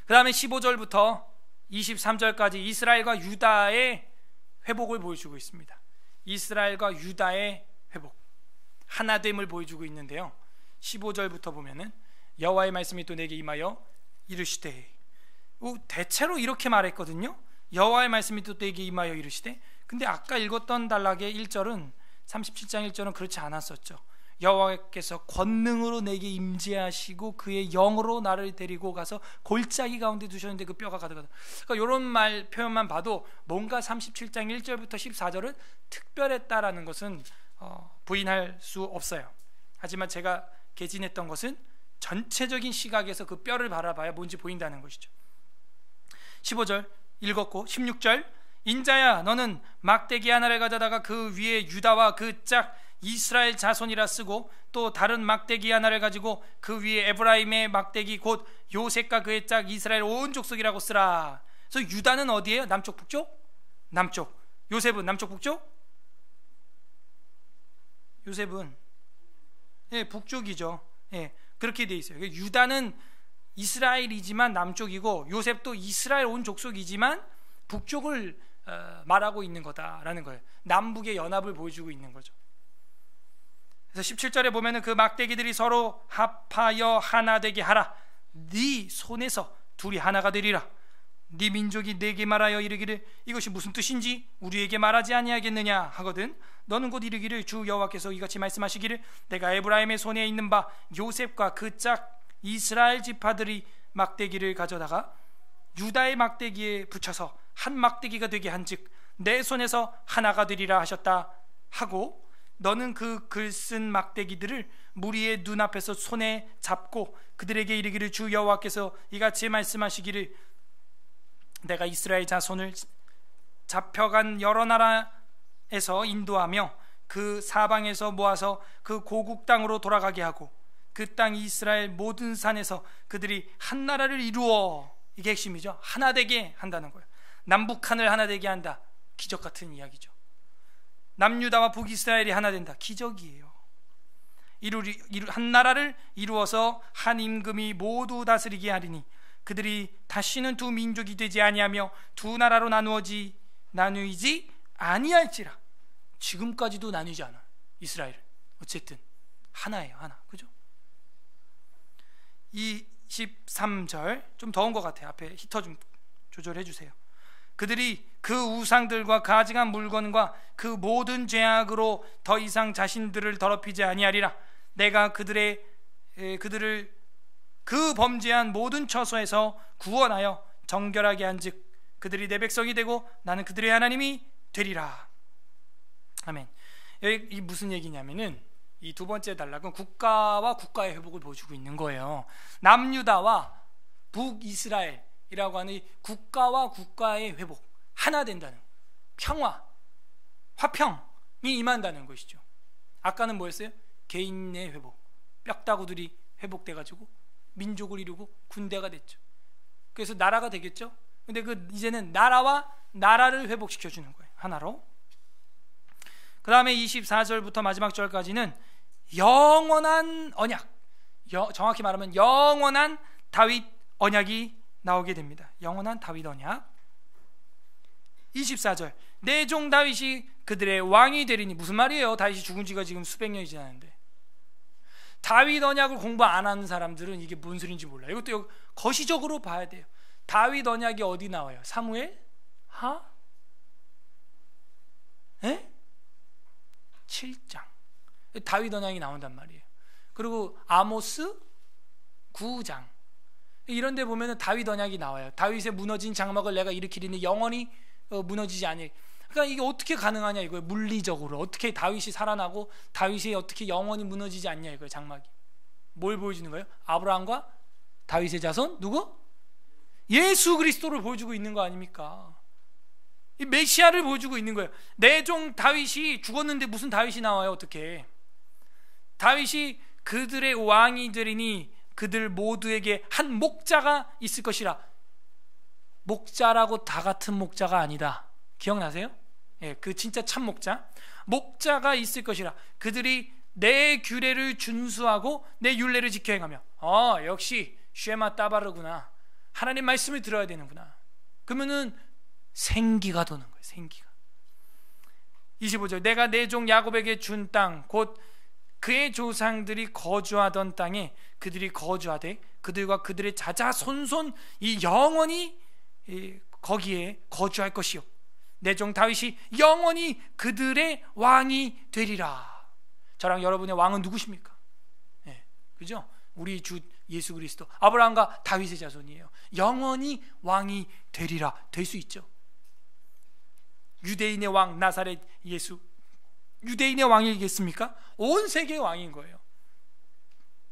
[SPEAKER 1] 그 다음에 15절부터 23절까지 이스라엘과 유다의 회복을 보여주고 있습니다. 이스라엘과 유다의 회복, 하나됨을 보여주고 있는데요. 15절부터 보면은 여호와의 말씀이 또 내게 임하여 이르시되, 대체로 이렇게 말했거든요. 여호와의 말씀이 또 내게 임하여 이르시되. 근데 아까 읽었던 단락의 1절은 37장 1절은 그렇지 않았었죠. 여호와께서 권능으로 내게 임재하시고 그의 영으로 나를 데리고 가서 골짜기 가운데 두셨는데 그 뼈가 가득하다. 그러니까 이런 말 표현만 봐도 뭔가 37장 1절부터 14절은 특별했다라는 것은 부인할 수 없어요. 하지만 제가 개진했던 것은 전체적인 시각에서 그 뼈를 바라봐야 뭔지 보인다는 것이죠. 15절 읽었고 16절, 인자야 너는 막대기 하나를 가져다가 그 위에 유다와 그 짝 이스라엘 자손이라 쓰고 또 다른 막대기 하나를 가지고 그 위에 에브라임의 막대기 곧 요셉과 그의 짝 이스라엘 온 족속이라고 쓰라. 그래서 유다는 어디예요? 남쪽 북쪽? 남쪽. 요셉은 남쪽 북쪽? 요셉은 북쪽이죠. 그렇게 돼 있어요. 유다는 이스라엘이지만 남쪽이고 요셉도 이스라엘 온 족속이지만 북쪽을 말하고 있는 거다라는 거예요. 남북의 연합을 보여주고 있는 거죠. 그래서 17절에 보면은 그 막대기들이 서로 합하여 하나 되게 하라. 네 손에서 둘이 하나가 되리라. 네 민족이 내게 말하여 이르기를 이것이 무슨 뜻인지 우리에게 말하지 아니하겠느냐 하거든. 너는 곧 이르기를 주 여호와께서 이같이 말씀하시기를 내가 에브라임의 손에 있는 바 요셉과 그 짝 이스라엘 지파들이 막대기를 가져다가 유다의 막대기에 붙여서 한 막대기가 되게 한즉 내 손에서 하나가 되리라 하셨다 하고 너는 그 글쓴 막대기들을 무리의 눈앞에서 손에 잡고 그들에게 이르기를, 주 여호와께서 이같이 말씀하시기를, 내가 이스라엘 자손을 잡혀간 여러 나라에서 인도하며 그 사방에서 모아서 그 고국 땅으로 돌아가게 하고 그 땅 이스라엘 모든 산에서 그들이 한 나라를 이루어, 이게 핵심이죠. 하나 되게 한다는 거예요. 남북한을 하나 되게 한다. 기적 같은 이야기죠. 남유다와 북이스라엘이 하나 된다. 기적이에요. 한 나라를 이루어서 한 임금이 모두 다스리게 하리니 그들이 다시는 두 민족이 되지 아니하며 두 나라로 나누이지 아니할지라. 지금까지도 나뉘지 않아. 이스라엘은 어쨌든 하나예요. 하나. 그죠? 23절 좀 더운 것 같아요. 앞에 히터 좀 조절해 주세요. 그들이 그 우상들과 가증한 물건과 그 모든 죄악으로 더 이상 자신들을 더럽히지 아니하리라. 내가 그들을 그 범죄한 모든 처소에서 구원하여 정결하게 한즉 그들이 내 백성이 되고 나는 그들의 하나님이 되리라. 아멘. 여기 무슨 얘기냐면은 이 두 번째 단락은 국가와 국가의 회복을 보여주고 있는 거예요. 남유다와 북이스라엘이라고 하는 이 국가와 국가의 회복, 하나 된다는 평화, 화평이 임한다는 것이죠. 아까는 뭐였어요? 개인의 회복, 뼈다구들이 회복돼가지고 민족을 이루고 군대가 됐죠. 그래서 나라가 되겠죠. 근데 이제는 나라와 나라를 회복시켜주는 거예요. 하나로. 그 다음에 24절부터 마지막 절까지는 영원한 언약, 정확히 말하면 영원한 다윗 언약이 나오게 됩니다. 영원한 다윗 언약. 24절, 내 종 다윗이 그들의 왕이 되리니. 무슨 말이에요? 다윗이 죽은 지가 지금 수백 년이 지났는데 다윗 언약을 공부 안 하는 사람들은 이게 뭔 소리인지 몰라요. 이것도 거시적으로 봐야 돼요. 다윗 언약이 어디 나와요? 사무엘 하? 7장 다윗 언약이 나온단 말이에요. 그리고 아모스 9장 이런 데 보면 다윗 언약이 나와요. 다윗의 무너진 장막을 내가 일으키리니 영원히 무너지지 아니. 그러니까 이게 어떻게 가능하냐 이거예요. 물리적으로 어떻게 다윗이 살아나고 다윗이 어떻게 영원히 무너지지 않냐 이거예요. 장막이 뭘 보여주는 거예요? 아브라함과 다윗의 자손 누구? 예수 그리스도를 보여주고 있는 거 아닙니까? 이 메시아를 보여주고 있는 거예요. 내 종 다윗이 죽었는데 무슨 다윗이 나와요? 어떻게? 다윗이 그들의 왕이 되리니 그들 모두에게 한 목자가 있을 것이라. 목자라고 다 같은 목자가 아니다. 기억나세요? 예, 그 진짜 참 목자가 있을 것이라. 그들이 내 규례를 준수하고 내 율례를 지켜 행하며. 역시 쉐마 따바르구나. 하나님 말씀을 들어야 되는구나. 그러면은 생기가 도는 거예요. 생기가. 25절, 내가 내 종 야곱에게 준 땅 곧 그의 조상들이 거주하던 땅에 그들이 거주하되 그들과 그들의 자자손손 이 영원히 거기에 거주할 것이요 내 종 다윗이 영원히 그들의 왕이 되리라. 저랑 여러분의 왕은 누구십니까? 그죠? 우리 주 예수 그리스도, 아브라함과 다윗의 자손이에요. 영원히 왕이 되리라. 될 수 있죠. 유대인의 왕 나사렛 예수, 유대인의 왕이겠습니까? 온 세계의 왕인 거예요.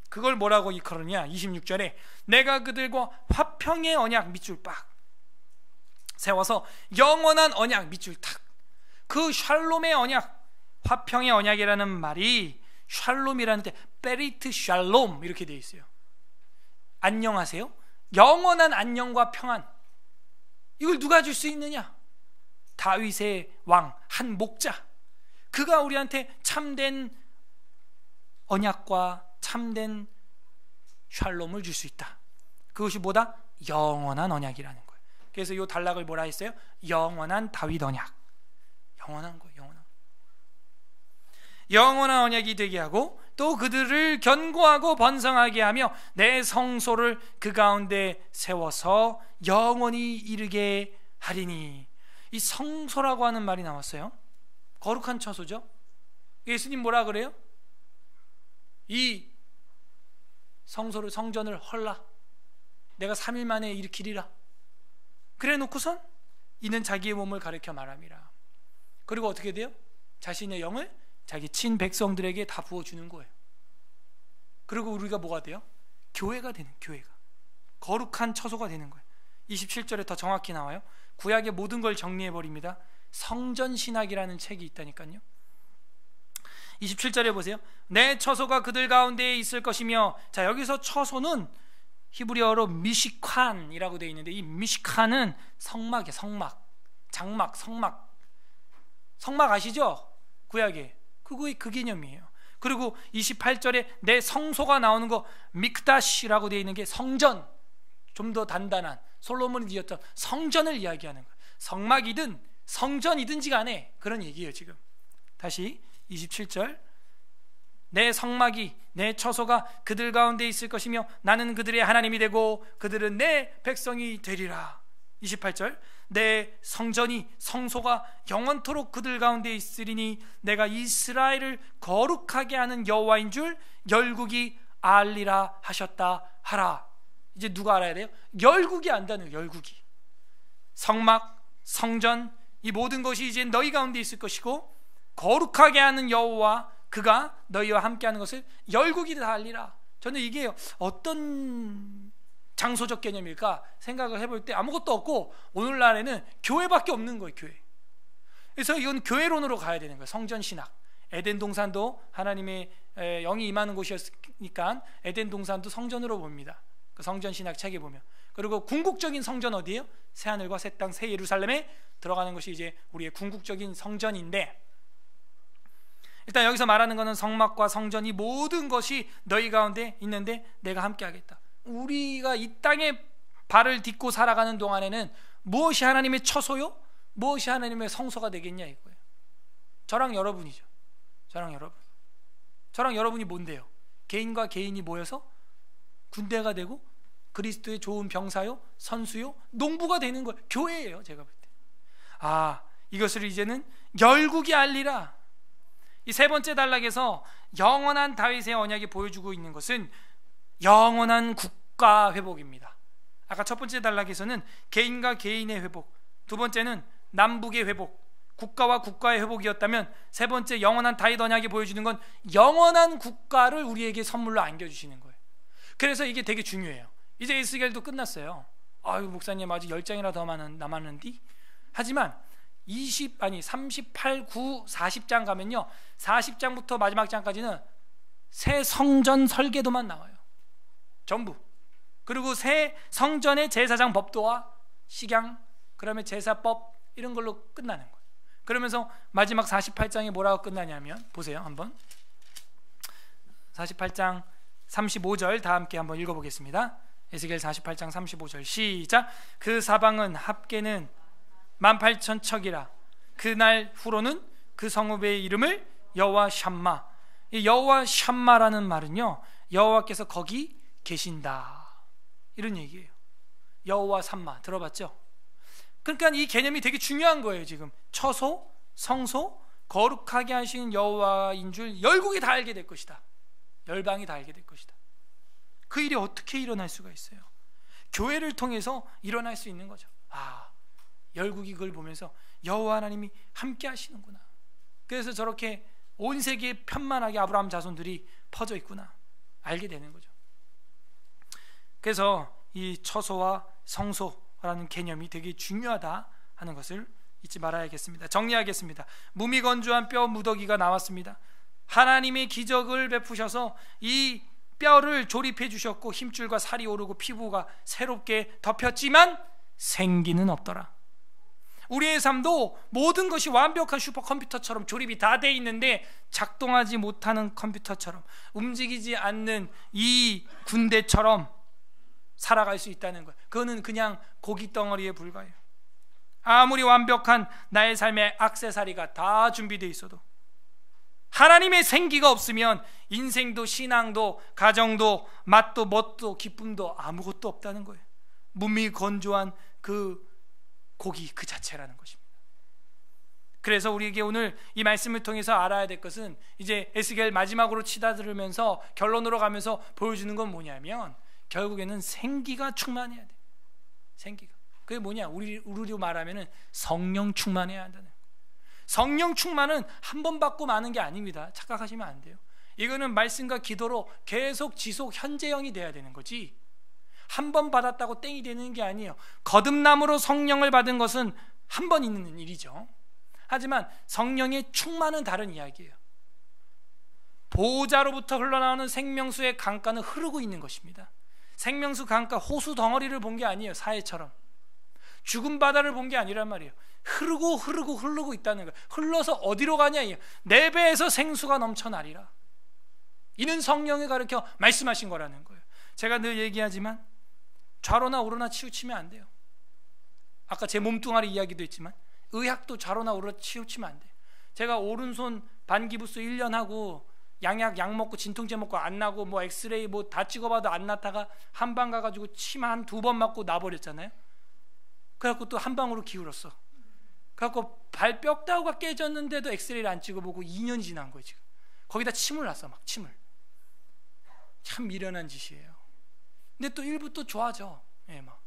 [SPEAKER 1] 그걸 뭐라고 일컬으냐? 26절에 내가 그들과 화평의 언약 밑줄 빡 세워서 영원한 언약 밑줄 탁. 그 샬롬의 언약, 화평의 언약이라는 말이 샬롬이라는 때 베리트 샬롬 이렇게 되어 있어요. 안녕하세요. 영원한 안녕과 평안. 이걸 누가 줄 수 있느냐? 다윗의 왕, 한 목자. 그가 우리한테 참된 언약과 참된 샬롬을 줄 수 있다. 그것이 뭐다? 영원한 언약이라는 거예요. 그래서 이 단락을 뭐라 했어요? 영원한 다윗 언약. 영원한 거예요. 영원한 언약이 되게 하고 또 그들을 견고하고 번성하게 하며 내 성소를 그 가운데 세워서 영원히 이르게 하리니. 이 성소라고 하는 말이 나왔어요. 거룩한 처소죠. 예수님 뭐라 그래요? 이 성소를, 성전을 헐라. 내가 3일 만에 일으키리라. 그래 놓고선 이는 자기의 몸을 가리켜 말함이라. 그리고 어떻게 돼요? 자신의 영을 자기 친백성들에게 다 부어주는 거예요. 그리고 우리가 뭐가 돼요? 교회가 되는, 교회가 거룩한 처소가 되는 거예요. 27절에 더 정확히 나와요. 구약의 모든 걸 정리해버립니다. 성전신학이라는 책이 있다니까요. 27절에 보세요. 내 처소가 그들 가운데에 있을 것이며, 자, 여기서 처소는 히브리어로 미시칸이라고 되어 있는데, 이 미시칸은 성막이에요. 성막, 장막, 성막 아시죠? 구약에 그 개념이에요. 그리고 28절에 내 성소가 나오는 거, mikdash라고 되어 있는 게 성전, 좀 더 단단한 솔로몬이 지었던 성전을 이야기하는 거예요. 성막이든 성전이든지 간에 그런 얘기예요. 지금 다시 27절, 내 성막이, 내 처소가 그들 가운데 있을 것이며 나는 그들의 하나님이 되고 그들은 내 백성이 되리라. 28절, 내 성전이, 성소가 영원토록 그들 가운데 있으리니 내가 이스라엘을 거룩하게 하는 여호와인 줄 열국이 알리라 하셨다 하라. 이제 누가 알아야 돼요? 열국이 안다는 거예요. 열국이. 성막, 성전, 이 모든 것이 이제 너희 가운데 있을 것이고 거룩하게 하는 여호와, 그가 너희와 함께하는 것을 열국이 다 알리라. 저는 이게 어떤 장소적 개념일까 생각을 해볼 때 아무것도 없고 오늘날에는 교회밖에 없는 거예요. 교회. 그래서 이건 교회론으로 가야 되는 거예요. 성전신학. 에덴 동산도 하나님의 영이 임하는 곳이었으니까 에덴 동산도 성전으로 봅니다. 그 성전신학 책에 보면. 그리고 궁극적인 성전 어디예요? 새하늘과 새 땅, 새 예루살렘에 들어가는 것이 이제 우리의 궁극적인 성전인데, 일단 여기서 말하는 것은 성막과 성전, 이 모든 것이 너희 가운데 있는데 내가 함께 하겠다. 우리가 이 땅에 발을 딛고 살아가는 동안에는 무엇이 하나님의 처소요? 무엇이 하나님의 성소가 되겠냐 이거예요. 저랑 여러분이죠. 저랑 여러분이 뭔데요? 개인과 개인이 모여서 군대가 되고 그리스도의 좋은 병사요, 선수요, 농부가 되는 거예요. 교회예요. 제가 볼 때. 아, 이것을 이제는 열국이 알리라. 이 세 번째 단락에서 영원한 다윗의 언약이 보여주고 있는 것은 영원한 국가 회복입니다. 아까 첫 번째 단락에서는 개인과 개인의 회복, 두 번째는 남북의 회복, 국가와 국가의 회복이었다면, 세 번째 영원한 다윗 언약이 보여주는 건 영원한 국가를 우리에게 선물로 안겨주시는 거예요. 그래서 이게 되게 중요해요. 이제 에스겔도 끝났어요. 아유, 목사님 아직 10장이나 더 남았는데, 하지만 38, 9, 40장 가면요, 40장부터 마지막 장까지는 새 성전 설계도만 나와요. 전부. 그리고 새 성전의 제사장 법도와 식양, 그다음에 제사법, 이런 걸로 끝나는 거예요. 그러면서 마지막 48장이 뭐라고 끝나냐면, 보세요 한번. 48장 35절 다 함께 한번 읽어보겠습니다. 에스겔 48장 35절 시작. 그 사방은 합계는 18,000척이라. 그날 후로는 그 성읍의 이름을 여호와 샴마. 이 여호와 샴마라는 말은요, 여호와께서 거기 계신다, 이런 얘기예요. 여호와 샴마 들어봤죠? 그러니까 이 개념이 되게 중요한 거예요. 지금 처소, 성소, 거룩하게 하시는 여호와인 줄 열국이 다 알게 될 것이다. 열방이 다 알게 될 것이다. 그 일이 어떻게 일어날 수가 있어요? 교회를 통해서 일어날 수 있는 거죠. 아, 열국이 그걸 보면서 여호와 하나님이 함께 하시는구나. 그래서 저렇게 온 세계에 편만하게 아브라함 자손들이 퍼져 있구나, 알게 되는 거죠. 그래서 이 처소와 성소라는 개념이 되게 중요하다 하는 것을 잊지 말아야겠습니다. 정리하겠습니다. 무미건조한 뼈 무더기가 나왔습니다. 하나님의 기적을 베푸셔서 이 뼈를 조립해 주셨고 힘줄과 살이 오르고 피부가 새롭게 덮였지만 생기는 없더라. 우리의 삶도 모든 것이 완벽한 슈퍼컴퓨터처럼 조립이 다 돼 있는데 작동하지 못하는 컴퓨터처럼, 움직이지 않는 이 군대처럼 살아갈 수 있다는 거예요. 그거는 그냥 고깃덩어리에 불과해요. 아무리 완벽한 나의 삶의 액세서리가 다 준비되어 있어도 하나님의 생기가 없으면 인생도 신앙도 가정도 맛도 멋도 기쁨도 아무것도 없다는 거예요. 무미건조한 그 고기 그 자체라는 것입니다. 그래서 우리에게 오늘 이 말씀을 통해서 알아야 될 것은, 이제 에스겔 마지막으로 치닫으면서 결론으로 가면서 보여주는 건 뭐냐면, 결국에는 생기가 충만해야 돼. 생기가. 그게 뭐냐? 우리로 말하면은 성령 충만해야 한다는. 성령 충만은 한 번 받고 마는 게 아닙니다. 착각하시면 안 돼요. 이거는 말씀과 기도로 계속 지속 현재형이 돼야 되는 거지, 한 번 받았다고 땡이 되는 게 아니에요. 거듭남으로 성령을 받은 것은 한 번 있는 일이죠. 하지만 성령의 충만은 다른 이야기예요. 보호자로부터 흘러나오는 생명수의 강가는 흐르고 있는 것입니다. 생명수 강가, 호수 덩어리를 본 게 아니에요. 사해처럼 죽은 바다를 본 게 아니란 말이에요. 흐르고 있다는 거예요. 흘러서 어디로 가냐, 내 배에서 생수가 넘쳐나리라. 이는 성령이 가르쳐 말씀하신 거라는 거예요. 제가 늘 얘기하지만 좌로나 우로나 치우치면 안 돼요. 아까 제 몸뚱아리 이야기도 했지만 의학도 좌로나 우로나 치우치면 안 돼요. 제가 오른손 반기부스 1년 하고 약 먹고 진통제 먹고 안 나고 뭐 엑스레이 뭐 다 찍어봐도 안 났다가 한방 가가지고 침 한 2번 맞고 나버렸잖아요. 그래갖고 또 한방으로 기울었어. 그래갖고 발 뼈다구가 깨졌는데도 엑스레이를 안 찍어보고 2년이 지난 거예요. 지금 거기다 침을 놨어. 막 침을. 참 미련한 짓이에요. 근데 또 일부 또 좋아져. 막.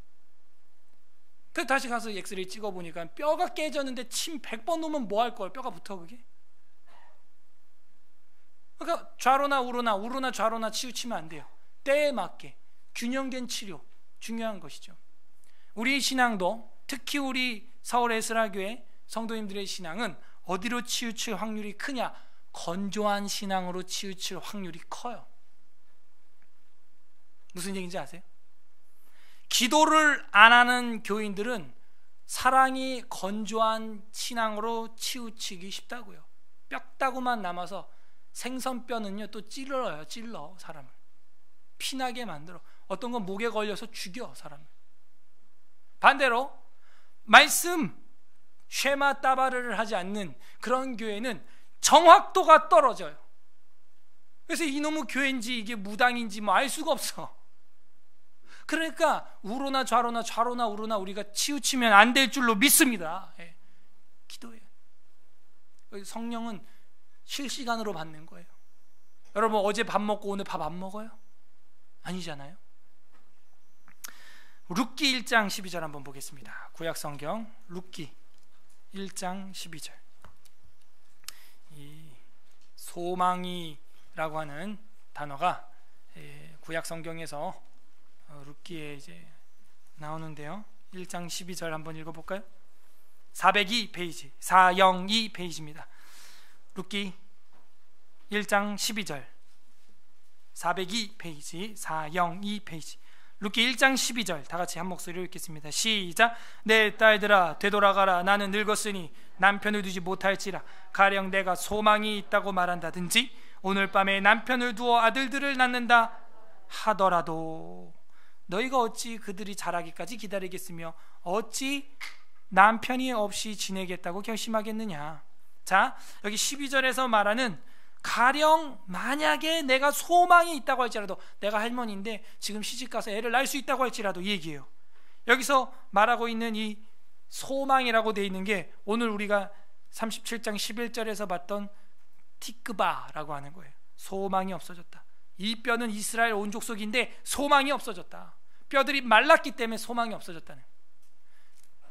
[SPEAKER 1] 그래서 다시 가서 엑스레이 찍어보니까 뼈가 깨졌는데 침 100번 놓으면 뭐 할 거예요? 뼈가 붙어 그게? 그러니까 좌로나 우로나 좌로나 치우치면 안 돼요. 때에 맞게 균형된 치료 중요한 것이죠. 우리 신앙도, 특히 우리 서울 에스라교회 성도님들의 신앙은 어디로 치우칠 확률이 크냐? 건조한 신앙으로 치우칠 확률이 커요. 무슨 얘기인지 아세요? 기도를 안 하는 교인들은 사랑이 건조한 신앙으로 치우치기 쉽다고요. 뼈다구만 남아서 생선뼈는요 또 찔러 사람을 피나게 만들어. 어떤 건 목에 걸려서 죽여 사람을. 반대로 말씀 쉐마 따바르를 하지 않는 그런 교회는 정확도가 떨어져요. 그래서 이놈의 교회인지 이게 무당인지 뭐 알 수가 없어. 그러니까 우로나 좌로나 우로나 우리가 치우치면 안 될 줄로 믿습니다. 기도해요. 성령은 실시간으로 받는 거예요. 여러분 어제 밥 먹고 오늘 밥 안 먹어요? 아니잖아요. 룻기 1장 12절 한번 보겠습니다. 구약성경 룻기 1장 12절. 이 소망이라고 하는 단어가 구약성경에서 룻기에 이제 나오는데요. 1장 12절 한번 읽어볼까요? 402 페이지, 402 페이지입니다. 룻기 1장 12절 402 페이지, 402 페이지. 룻기 1장 12절 다 같이 한 목소리로 읽겠습니다. 시작. 내 딸들아 되돌아가라. 나는 늙었으니 남편을 두지 못할지라. 가령 내가 소망이 있다고 말한다든지 오늘 밤에 남편을 두어 아들들을 낳는다 하더라도 너희가 어찌 그들이 자라기까지 기다리겠으며 어찌 남편이 없이 지내겠다고 결심하겠느냐. 자, 여기 12절에서 말하는 가령 만약에 내가 소망이 있다고 할지라도, 내가 할머니인데 지금 시집가서 애를 낳을 수 있다고 할지라도 얘기해요. 여기서 말하고 있는 이 소망이라고 되어 있는 게 오늘 우리가 37장 11절에서 봤던 티크바라고 하는 거예요. 소망이 없어졌다. 이 뼈는 이스라엘 온 족속인데 소망이 없어졌다. 뼈들이 말랐기 때문에 소망이 없어졌다는.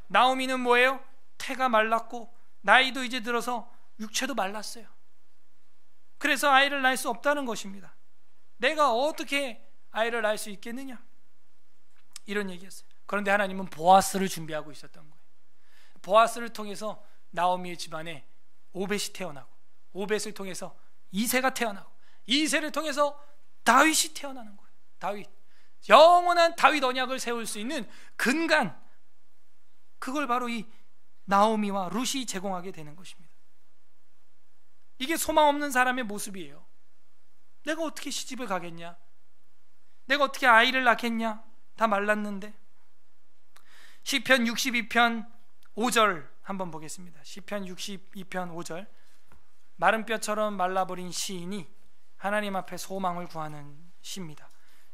[SPEAKER 1] 나오미는 뭐예요? 태가 말랐고 나이도 이제 들어서 육체도 말랐어요. 그래서 아이를 낳을 수 없다는 것입니다. 내가 어떻게 아이를 낳을 수 있겠느냐, 이런 얘기였어요. 그런데 하나님은 보아스를 준비하고 있었던 거예요. 보아스를 통해서 나오미의 집안에 오벳이 태어나고, 오벳을 통해서 이새가 태어나고, 이새를 통해서 다윗이 태어나는 거예요. 다윗, 영원한 다윗 언약을 세울 수 있는 근간, 그걸 바로 이 나오미와 룻이 제공하게 되는 것입니다. 이게 소망 없는 사람의 모습이에요. 내가 어떻게 시집을 가겠냐, 내가 어떻게 아이를 낳겠냐, 다 말랐는데. 시편 62편 5절 한번 보겠습니다. 시편 62편 5절. 마른 뼈처럼 말라버린 시인이 하나님 앞에 소망을 구하는 시입니다.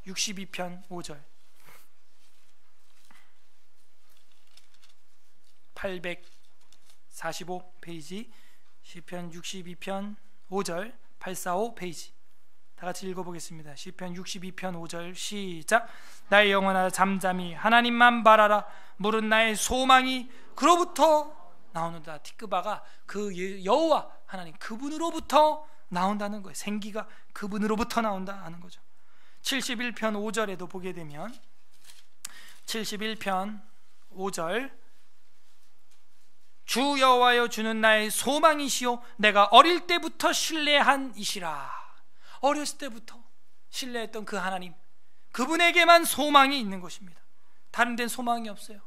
[SPEAKER 1] 62편 5절. 845 페이지, 시편 62편 5절, 845 페이지. 다 같이 읽어보겠습니다. 시편 62편 5절 시작. 나의 영혼아 잠잠히 하나님만 바라라. 물은 나의 소망이 그로부터 나오는다. 티크바가 그 여호와 하나님 그분으로부터 나온다는 거예요. 생기가 그분으로부터 나온다는 거죠. 71편 5절에도 보게 되면 71편 5절 주 여호와여 주는 나의 소망이시요 내가 어릴 때부터 신뢰한 이시라. 어렸을 때부터 신뢰했던 그 하나님, 그분에게만 소망이 있는 것입니다. 다른 데는 소망이 없어요.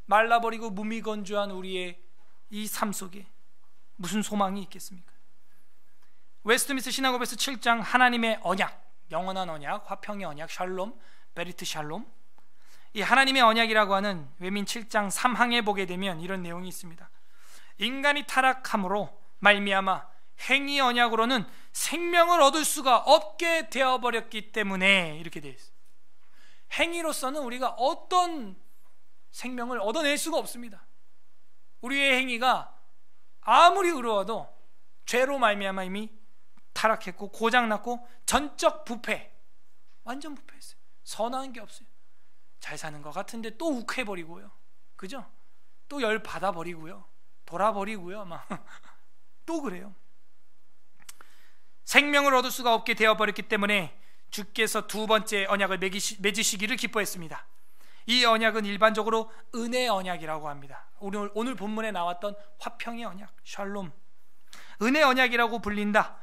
[SPEAKER 1] 말라버리고 무미건조한 우리의 이 삶 속에 무슨 소망이 있겠습니까? 웨스트민스터 신학업에서 7장 하나님의 언약, 영원한 언약, 화평의 언약, 샬롬, 베리트 샬롬, 이 하나님의 언약이라고 하는 외민 7장 3항에 보게 되면 이런 내용이 있습니다. 인간이 타락함으로 말미암아 행위 언약으로는 생명을 얻을 수가 없게 되어버렸기 때문에 이렇게 되어 있어요. 행위로서는 우리가 어떤 생명을 얻어낼 수가 없습니다. 우리의 행위가 아무리 의로워도 죄로 말미암아 이미 타락했고 고장났고 전적 부패, 완전 부패했어요. 선한 게 없어요. 잘 사는 것 같은데 또 욱해버리고요, 그죠? 또 열 받아버리고요, 돌아버리고요, 막 또 그래요. 생명을 얻을 수가 없게 되어버렸기 때문에 주께서 두 번째 언약을 맺으시기를 기뻐했습니다. 이 언약은 일반적으로 은혜의 언약이라고 합니다. 오늘 본문에 나왔던 화평의 언약, 샬롬, 은혜 언약이라고 불린다.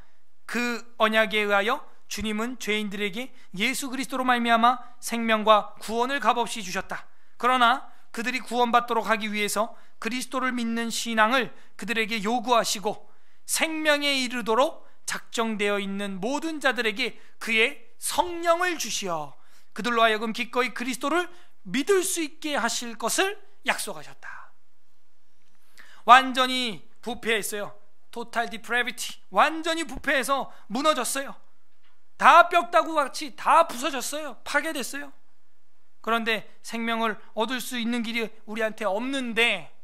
[SPEAKER 1] 그 언약에 의하여 주님은 죄인들에게 예수 그리스도로 말미암아 생명과 구원을 값없이 주셨다. 그러나 그들이 구원받도록 하기 위해서 그리스도를 믿는 신앙을 그들에게 요구하시고 생명에 이르도록 작정되어 있는 모든 자들에게 그의 성령을 주시어 그들로 하여금 기꺼이 그리스도를 믿을 수 있게 하실 것을 약속하셨다. 완전히 부패했어요. 토탈 디프레비티, 완전히 부패해서 무너졌어요. 다 뼈다구 같이 다 부서졌어요. 파괴됐어요. 그런데 생명을 얻을 수 있는 길이 우리한테 없는데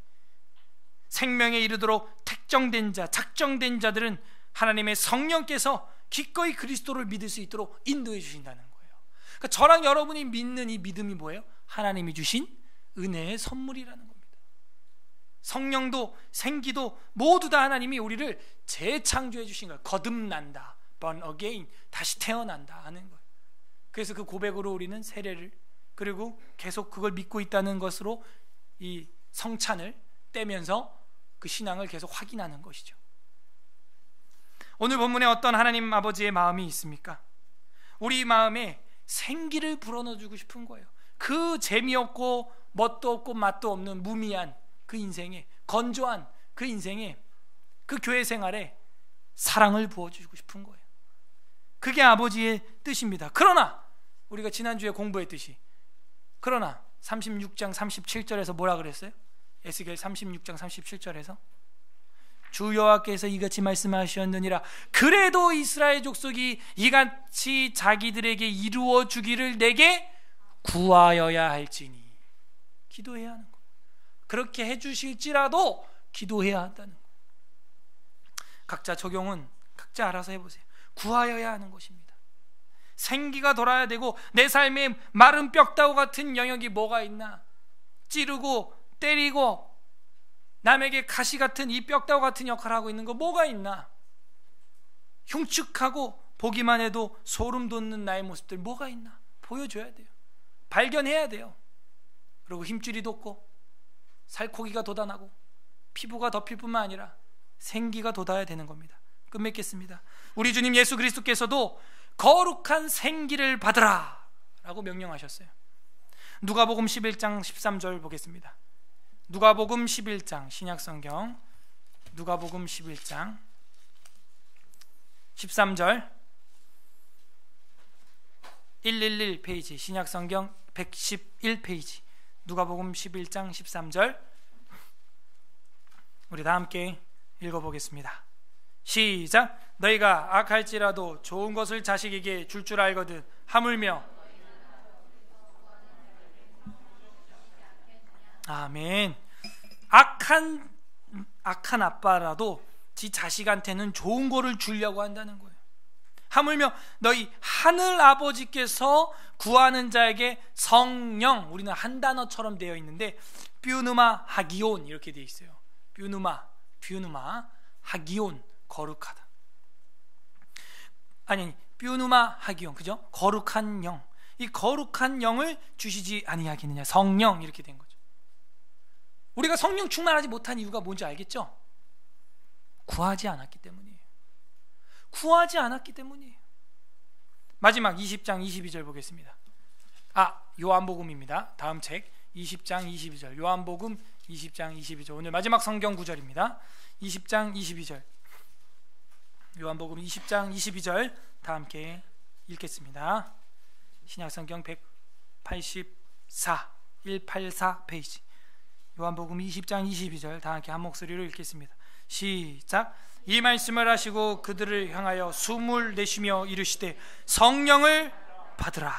[SPEAKER 1] 생명에 이르도록 택정된 자, 작정된 자들은 하나님의 성령께서 기꺼이 그리스도를 믿을 수 있도록 인도해 주신다는 거예요. 그러니까 저랑 여러분이 믿는 이 믿음이 뭐예요? 하나님이 주신 은혜의 선물이라는 겁니다. 성령도 생기도 모두 다 하나님이 우리를 재창조해 주신 거예요. 거듭난다, born again, 다시 태어난다 하는 거예요. 그래서 그 고백으로 우리는 세례를, 그리고 계속 그걸 믿고 있다는 것으로 이 성찬을 떼면서 그 신앙을 계속 확인하는 것이죠. 오늘 본문에 어떤 하나님 아버지의 마음이 있습니까? 우리 마음에 생기를 불어넣어주고 싶은 거예요. 그 재미없고 멋도 없고 맛도 없는 무미한 그 인생에, 건조한 그 인생에, 그 교회 생활에 사랑을 부어주고 싶은 거예요. 그게 아버지의 뜻입니다. 그러나 우리가 지난주에 공부했듯이, 그러나 36장 37절에서 뭐라 그랬어요? 에스겔 36장 37절에서 주 여호와께서 이같이 말씀하셨느니라. 그래도 이스라엘 족속이 이같이 자기들에게 이루어 주기를 내게 구하여야 할지니. 기도해야 하는 거. 그렇게 해주실지라도 기도해야 한다는 거. 각자 적용은 각자 알아서 해보세요. 구하여야 하는 것입니다. 생기가 돌아야 되고 내 삶에 마른 뼈다구 같은 영역이 뭐가 있나? 찌르고 때리고 남에게 가시 같은 이 뼈다구 같은 역할을 하고 있는 거 뭐가 있나? 흉측하고 보기만 해도 소름 돋는 나의 모습들 뭐가 있나? 보여줘야 돼요. 발견해야 돼요. 그리고 힘줄이 돋고 살코기가 돋아나고 피부가 덮일 뿐만 아니라 생기가 돋아야 되는 겁니다. 끝맺겠습니다. 우리 주님 예수 그리스도께서도 거룩한 생기를 받으라 라고 명령하셨어요. 누가복음 11장 13절 보겠습니다. 누가복음 11장, 신약성경 누가복음 11장 13절, 111 페이지, 신약성경 111페이지, 누가복음 11장 13절, 우리 다 함께 읽어보겠습니다. 시작. 너희가 악할지라도 좋은 것을 자식에게 줄 줄 알거든 하물며. 아멘. 악한 아빠라도 지 자식한테는 좋은 거를 주려고 한다는 거예요. 하물며 너희 하늘 아버지께서 구하는 자에게 성령, 우리는 한 단어처럼 되어 있는데 뷸누마 하기온 이렇게 되어 있어요. 뷰누마 하기온, 거룩하다. 아니 뷰누마 하기온, 그죠? 거룩한 영. 이 거룩한 영을 주시지 아니하겠느냐. 성령, 이렇게 된 거죠. 우리가 성령 충만하지 못한 이유가 뭔지 알겠죠? 구하지 않았기 때문이에요. 구하지 않았기 때문이에요. 마지막 20장 22절 보겠습니다. 요한복음입니다. 다음 책 20장 22절. 요한복음 20장 22절. 오늘 마지막 성경 구절입니다. 20장 22절. 요한복음 20장 22절 다 함께 읽겠습니다. 신약성경 184 페이지. 요한복음 20장 22절 다 함께 한 목소리로 읽겠습니다. 시작. 이 말씀을 하시고 그들을 향하여 숨을 내쉬며 이르시되 성령을 받으라.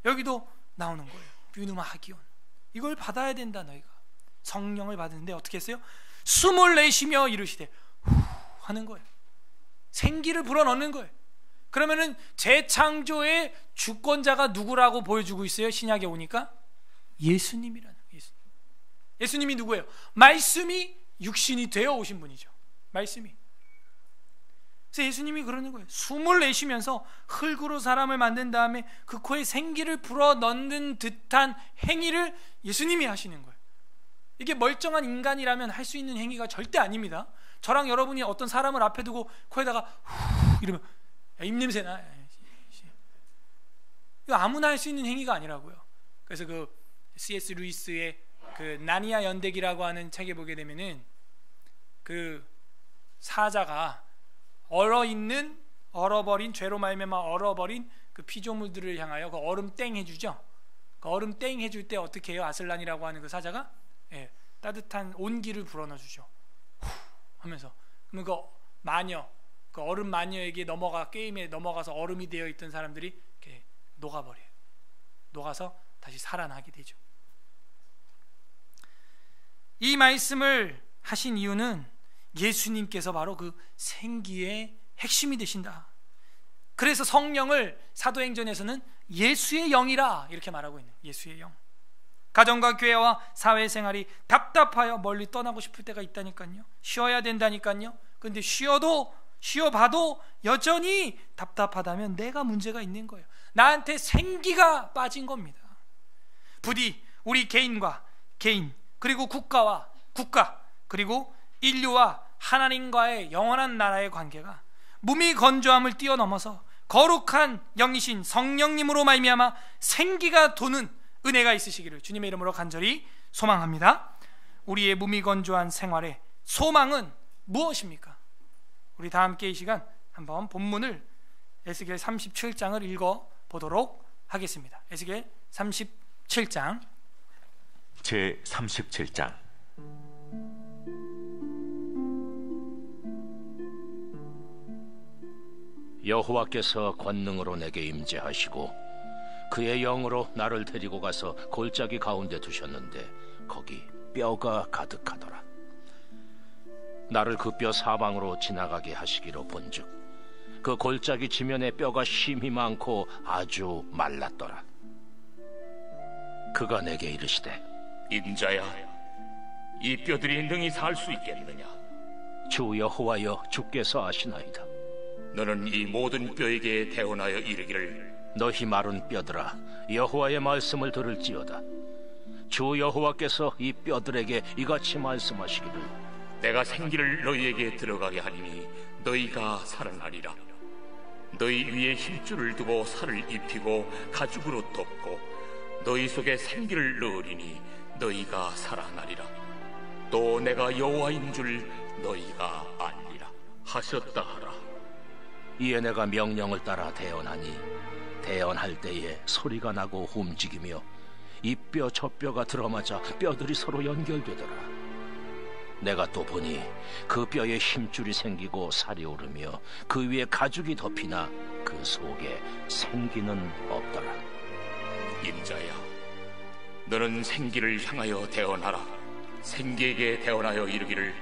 [SPEAKER 1] 여기도 나오는 거예요. 뷰누마 하기온. 이걸 받아야 된다. 너희가 성령을 받는데 어떻게 했어요? 숨을 내쉬며 이르시되 후 하는 거예요. 생기를 불어넣는 거예요. 그러면은 재창조의 주권자가 누구라고 보여주고 있어요? 신약에 오니까 예수님이라는 거예요. 예수님이 누구예요? 말씀이 육신이 되어 오신 분이죠. 말씀이. 그래서 예수님이 그러는 거예요. 숨을 내쉬면서 흙으로 사람을 만든 다음에 그 코에 생기를 불어넣는 듯한 행위를 예수님이 하시는 거예요. 이게 멀쩡한 인간이라면 할 수 있는 행위가 절대 아닙니다. 저랑 여러분이 어떤 사람을 앞에 두고 코에다가 후 이러면 입냄새 나. 이거 아무나 할 수 있는 행위가 아니라고요. 그래서 그 C.S. 루이스의 그 나니아 연대기라고 하는 책에 보게 되면은 그 사자가 얼어버린 죄로 말미암아 얼어버린 그 피조물들을 향하여 그 얼음 땡 해주죠. 그 얼음 땡 해줄 때 어떻게 해요? 아슬란이라고 하는 그 사자가 따뜻한 온기를 불어넣어주죠. 후 하면서 그러면 그 얼음 마녀에게 게임에 넘어가서 얼음이 되어 있던 사람들이 이렇게 녹아버려요. 녹아서 다시 살아나게 되죠. 이 말씀을 하신 이유는 예수님께서 바로 그 생기의 핵심이 되신다. 그래서 성령을 사도행전에서는 예수의 영이라 이렇게 말하고 있는, 예수의 영. 가정과 교회와 사회생활이 답답하여 멀리 떠나고 싶을 때가 있다니까요. 쉬어야 된다니까요. 그런데 쉬어봐도 여전히 답답하다면 내가 문제가 있는 거예요. 나한테 생기가 빠진 겁니다. 부디 우리 개인 그리고 국가 그리고 인류와 하나님과의 영원한 나라의 관계가 무미건조함을 뛰어넘어서 거룩한 영이신 성령님으로 말미암아 생기가 도는 은혜가 있으시기를 주님의 이름으로 간절히 소망합니다. 우리의 무미건조한 생활의 소망은 무엇입니까? 우리 다 함께 이 시간 한번 본문을 에스겔 37장을 읽어보도록 하겠습니다. 에스겔 37장
[SPEAKER 2] 제 37장.
[SPEAKER 3] 여호와께서 권능으로 내게 임재하시고 그의 영으로 나를 데리고 가서 골짜기 가운데 두셨는데 거기 뼈가 가득하더라. 나를 그 뼈 사방으로 지나가게 하시기로 본즉 그 골짜기 지면에 뼈가 심히 많고 아주 말랐더라. 그가 내게 이르시되
[SPEAKER 4] 인자야, 이 뼈들이 능히 살 수 있겠느냐?
[SPEAKER 3] 주 여호와여, 주께서 아시나이다.
[SPEAKER 4] 너는 이 모든 뼈에게 대언하여 이르기를
[SPEAKER 3] 너희 마른 뼈들아, 여호와의 말씀을 들을지어다. 주 여호와께서 이 뼈들에게 이같이 말씀하시기를
[SPEAKER 4] 내가 생기를 너희에게 들어가게 하리니 너희가 살아나리라. 너희 위에 힘줄을 두고 살을 입히고 가죽으로 덮고 너희 속에 생기를 넣으리니 너희가 살아나리라. 또 내가 여호와인 줄 너희가 알리라 하셨다 하라.
[SPEAKER 3] 이에 내가 명령을 따라 대언하니 대언할 때에 소리가 나고 움직이며 이 뼈 저 뼈가 들어맞아 뼈들이 서로 연결되더라. 내가 또 보니 그 뼈에 힘줄이 생기고 살이 오르며 그 위에 가죽이 덮이나 그 속에 생기는 없더라.
[SPEAKER 4] 인자야, 너는 생기를 향하여 대언하라. 생기에게 대언하여 이르기를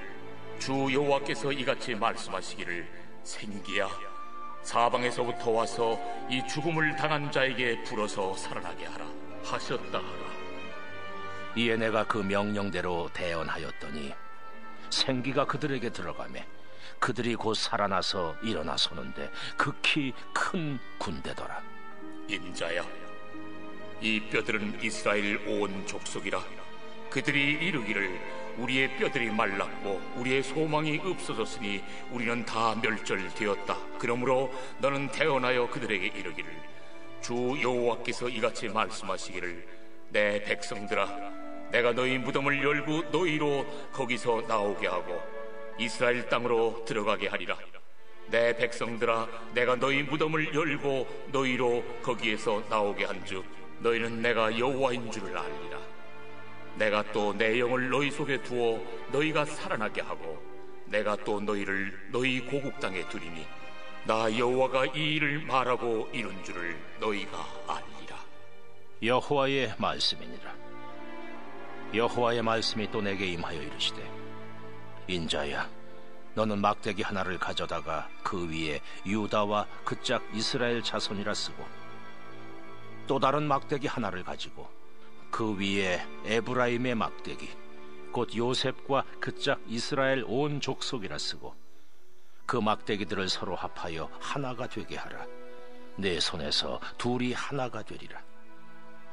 [SPEAKER 4] 주 여호와께서 이같이 말씀하시기를 생기야, 사방에서부터 와서 이 죽음을 당한 자에게 불어서 살아나게 하라 하셨다 하라.
[SPEAKER 3] 이에 내가 그 명령대로 대언하였더니 생기가 그들에게 들어가매 그들이 곧 살아나서 일어나 서는데 극히 큰 군대더라.
[SPEAKER 4] 인자야, 이 뼈들은 이스라엘 온 족속이라. 그들이 이르기를 우리의 뼈들이 말랐고 우리의 소망이 없어졌으니 우리는 다 멸절되었다. 그러므로 너는 태어나여 그들에게 이르기를 주 여호와께서 이같이 말씀하시기를 내 백성들아, 내가 너희 무덤을 열고 너희로 거기서 나오게 하고 이스라엘 땅으로 들어가게 하리라. 내 백성들아, 내가 너희 무덤을 열고 너희로 거기에서 나오게 한즉 너희는 내가 여호와인 줄을 알리라. 내가 또 내 영을 너희 속에 두어 너희가 살아나게 하고 내가 또 너희를 너희 고국 땅에 두리니 나 여호와가 이 일을 말하고 이룬 줄을 너희가 알리라.
[SPEAKER 3] 여호와의 말씀이니라. 여호와의 말씀이 또 내게 임하여 이르시되 인자야, 너는 막대기 하나를 가져다가 그 위에 유다와 그 짝 이스라엘 자손이라 쓰고 또 다른 막대기 하나를 가지고 그 위에 에브라임의 막대기 곧 요셉과 그 짝 이스라엘 온 족속이라 쓰고 그 막대기들을 서로 합하여 하나가 되게 하라. 내 손에서 둘이 하나가 되리라.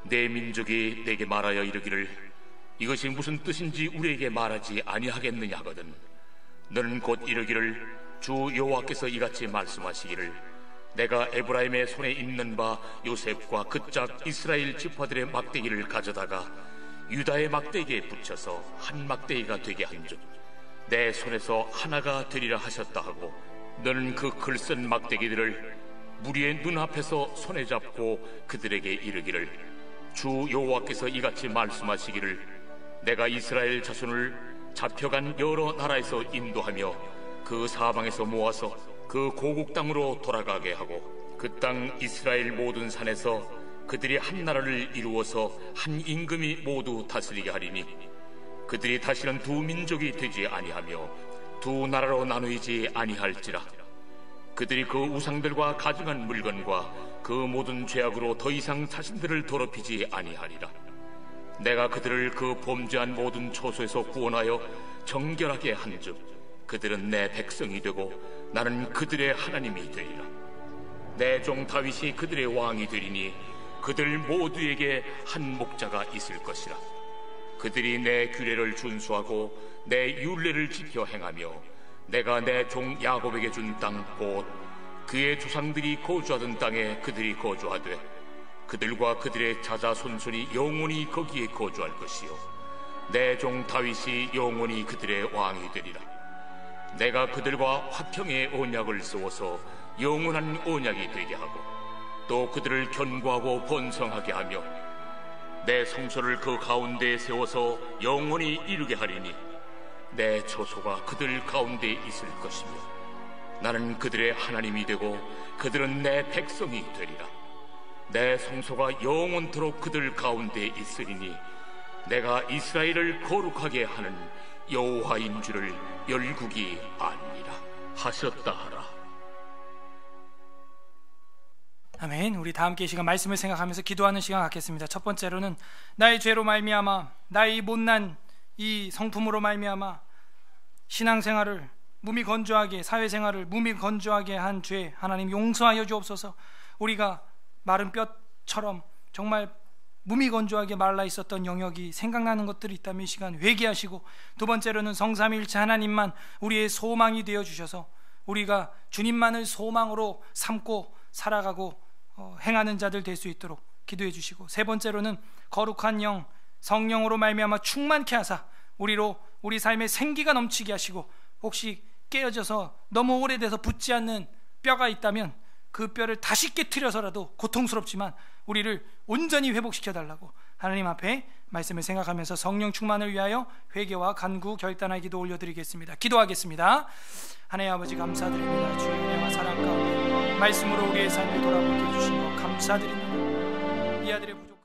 [SPEAKER 4] 내 민족이 내게 말하여 이르기를 이것이 무슨 뜻인지 우리에게 말하지 아니하겠느냐 하거든 너는 곧 이르기를 주 여호와께서 이같이 말씀하시기를 내가 에브라임의 손에 있는 바 요셉과 그 짝 이스라엘 지파들의 막대기를 가져다가 유다의 막대기에 붙여서 한 막대기가 되게 한즉 내 손에서 하나가 되리라 하셨다 하고 너는 그 글쓴 막대기들을 무리의 눈앞에서 손에 잡고 그들에게 이르기를 주 여호와께서 이같이 말씀하시기를 내가 이스라엘 자손을 잡혀간 여러 나라에서 인도하며 그 사방에서 모아서 그 고국 땅으로 돌아가게 하고 그 땅 이스라엘 모든 산에서 그들이 한 나라를 이루어서 한 임금이 모두 다스리게 하리니 그들이 다시는 두 민족이 되지 아니하며 두 나라로 나누이지 아니할지라. 그들이 그 우상들과 가증한 물건과 그 모든 죄악으로 더 이상 자신들을 더럽히지 아니하리라. 내가 그들을 그 범죄한 모든 초소에서 구원하여 정결하게 한즉 그들은 내 백성이 되고 나는 그들의 하나님이 되리라. 내 종 다윗이 그들의 왕이 되리니 그들 모두에게 한 목자가 있을 것이라. 그들이 내 규례를 준수하고 내 율례를 지켜 행하며 내가 내 종 야곱에게 준 땅 곧 그의 조상들이 거주하던 땅에 그들이 거주하되 그들과 그들의 자자손손이 영원히 거기에 거주할 것이요 내 종 다윗이 영원히 그들의 왕이 되리라. 내가 그들과 화평의 언약을 세워서 영원한 언약이 되게 하고 또 그들을 견고하고 번성하게 하며 내 성소를 그 가운데에 세워서 영원히 이루게 하리니 내 처소가 그들 가운데 있을 것이며 나는 그들의 하나님이 되고 그들은 내 백성이 되리라. 내 성소가 영원토록 그들 가운데 있으리니 내가 이스라엘을 거룩하게 하는 여호와인 줄을 열국이 아니라 하셨다 하라.
[SPEAKER 1] 아멘. 우리 다 함께 이 시간 말씀을 생각하면서 기도하는 시간 갖겠습니다. 첫 번째로는 나의 죄로 말미암아 나의 못난 이 성품으로 말미암아 신앙생활을 무미건조하게 사회생활을 무미건조하게 한 죄 하나님 용서하여 주옵소서. 우리가 마른 뼈처럼 정말 무미건조하게 말라 있었던 영역이 생각나는 것들이 있다면 이 시간 회개하시고, 두 번째로는 성삼위일체 하나님만 우리의 소망이 되어 주셔서 우리가 주님만을 소망으로 삼고 살아가고 행하는 자들 될 수 있도록 기도해 주시고, 세 번째로는 거룩한 영 성령으로 말미암아 충만케 하사 우리로 우리 삶에 생기가 넘치게 하시고, 혹시 깨어져서 너무 오래돼서 붙지 않는 뼈가 있다면 그 뼈를 다시 깨트려서라도 고통스럽지만 우리를 온전히 회복시켜 달라고 하나님 앞에 말씀을 생각하면서 성령 충만을 위하여 회개와 간구 결단의 기도 올려드리겠습니다. 기도하겠습니다. 하나님 아버지 감사드립니다. 주의 은혜와 사랑 가운데 말씀으로 우리의 삶을 돌아보게 해주시며 감사드립니다. 이 아들의 부족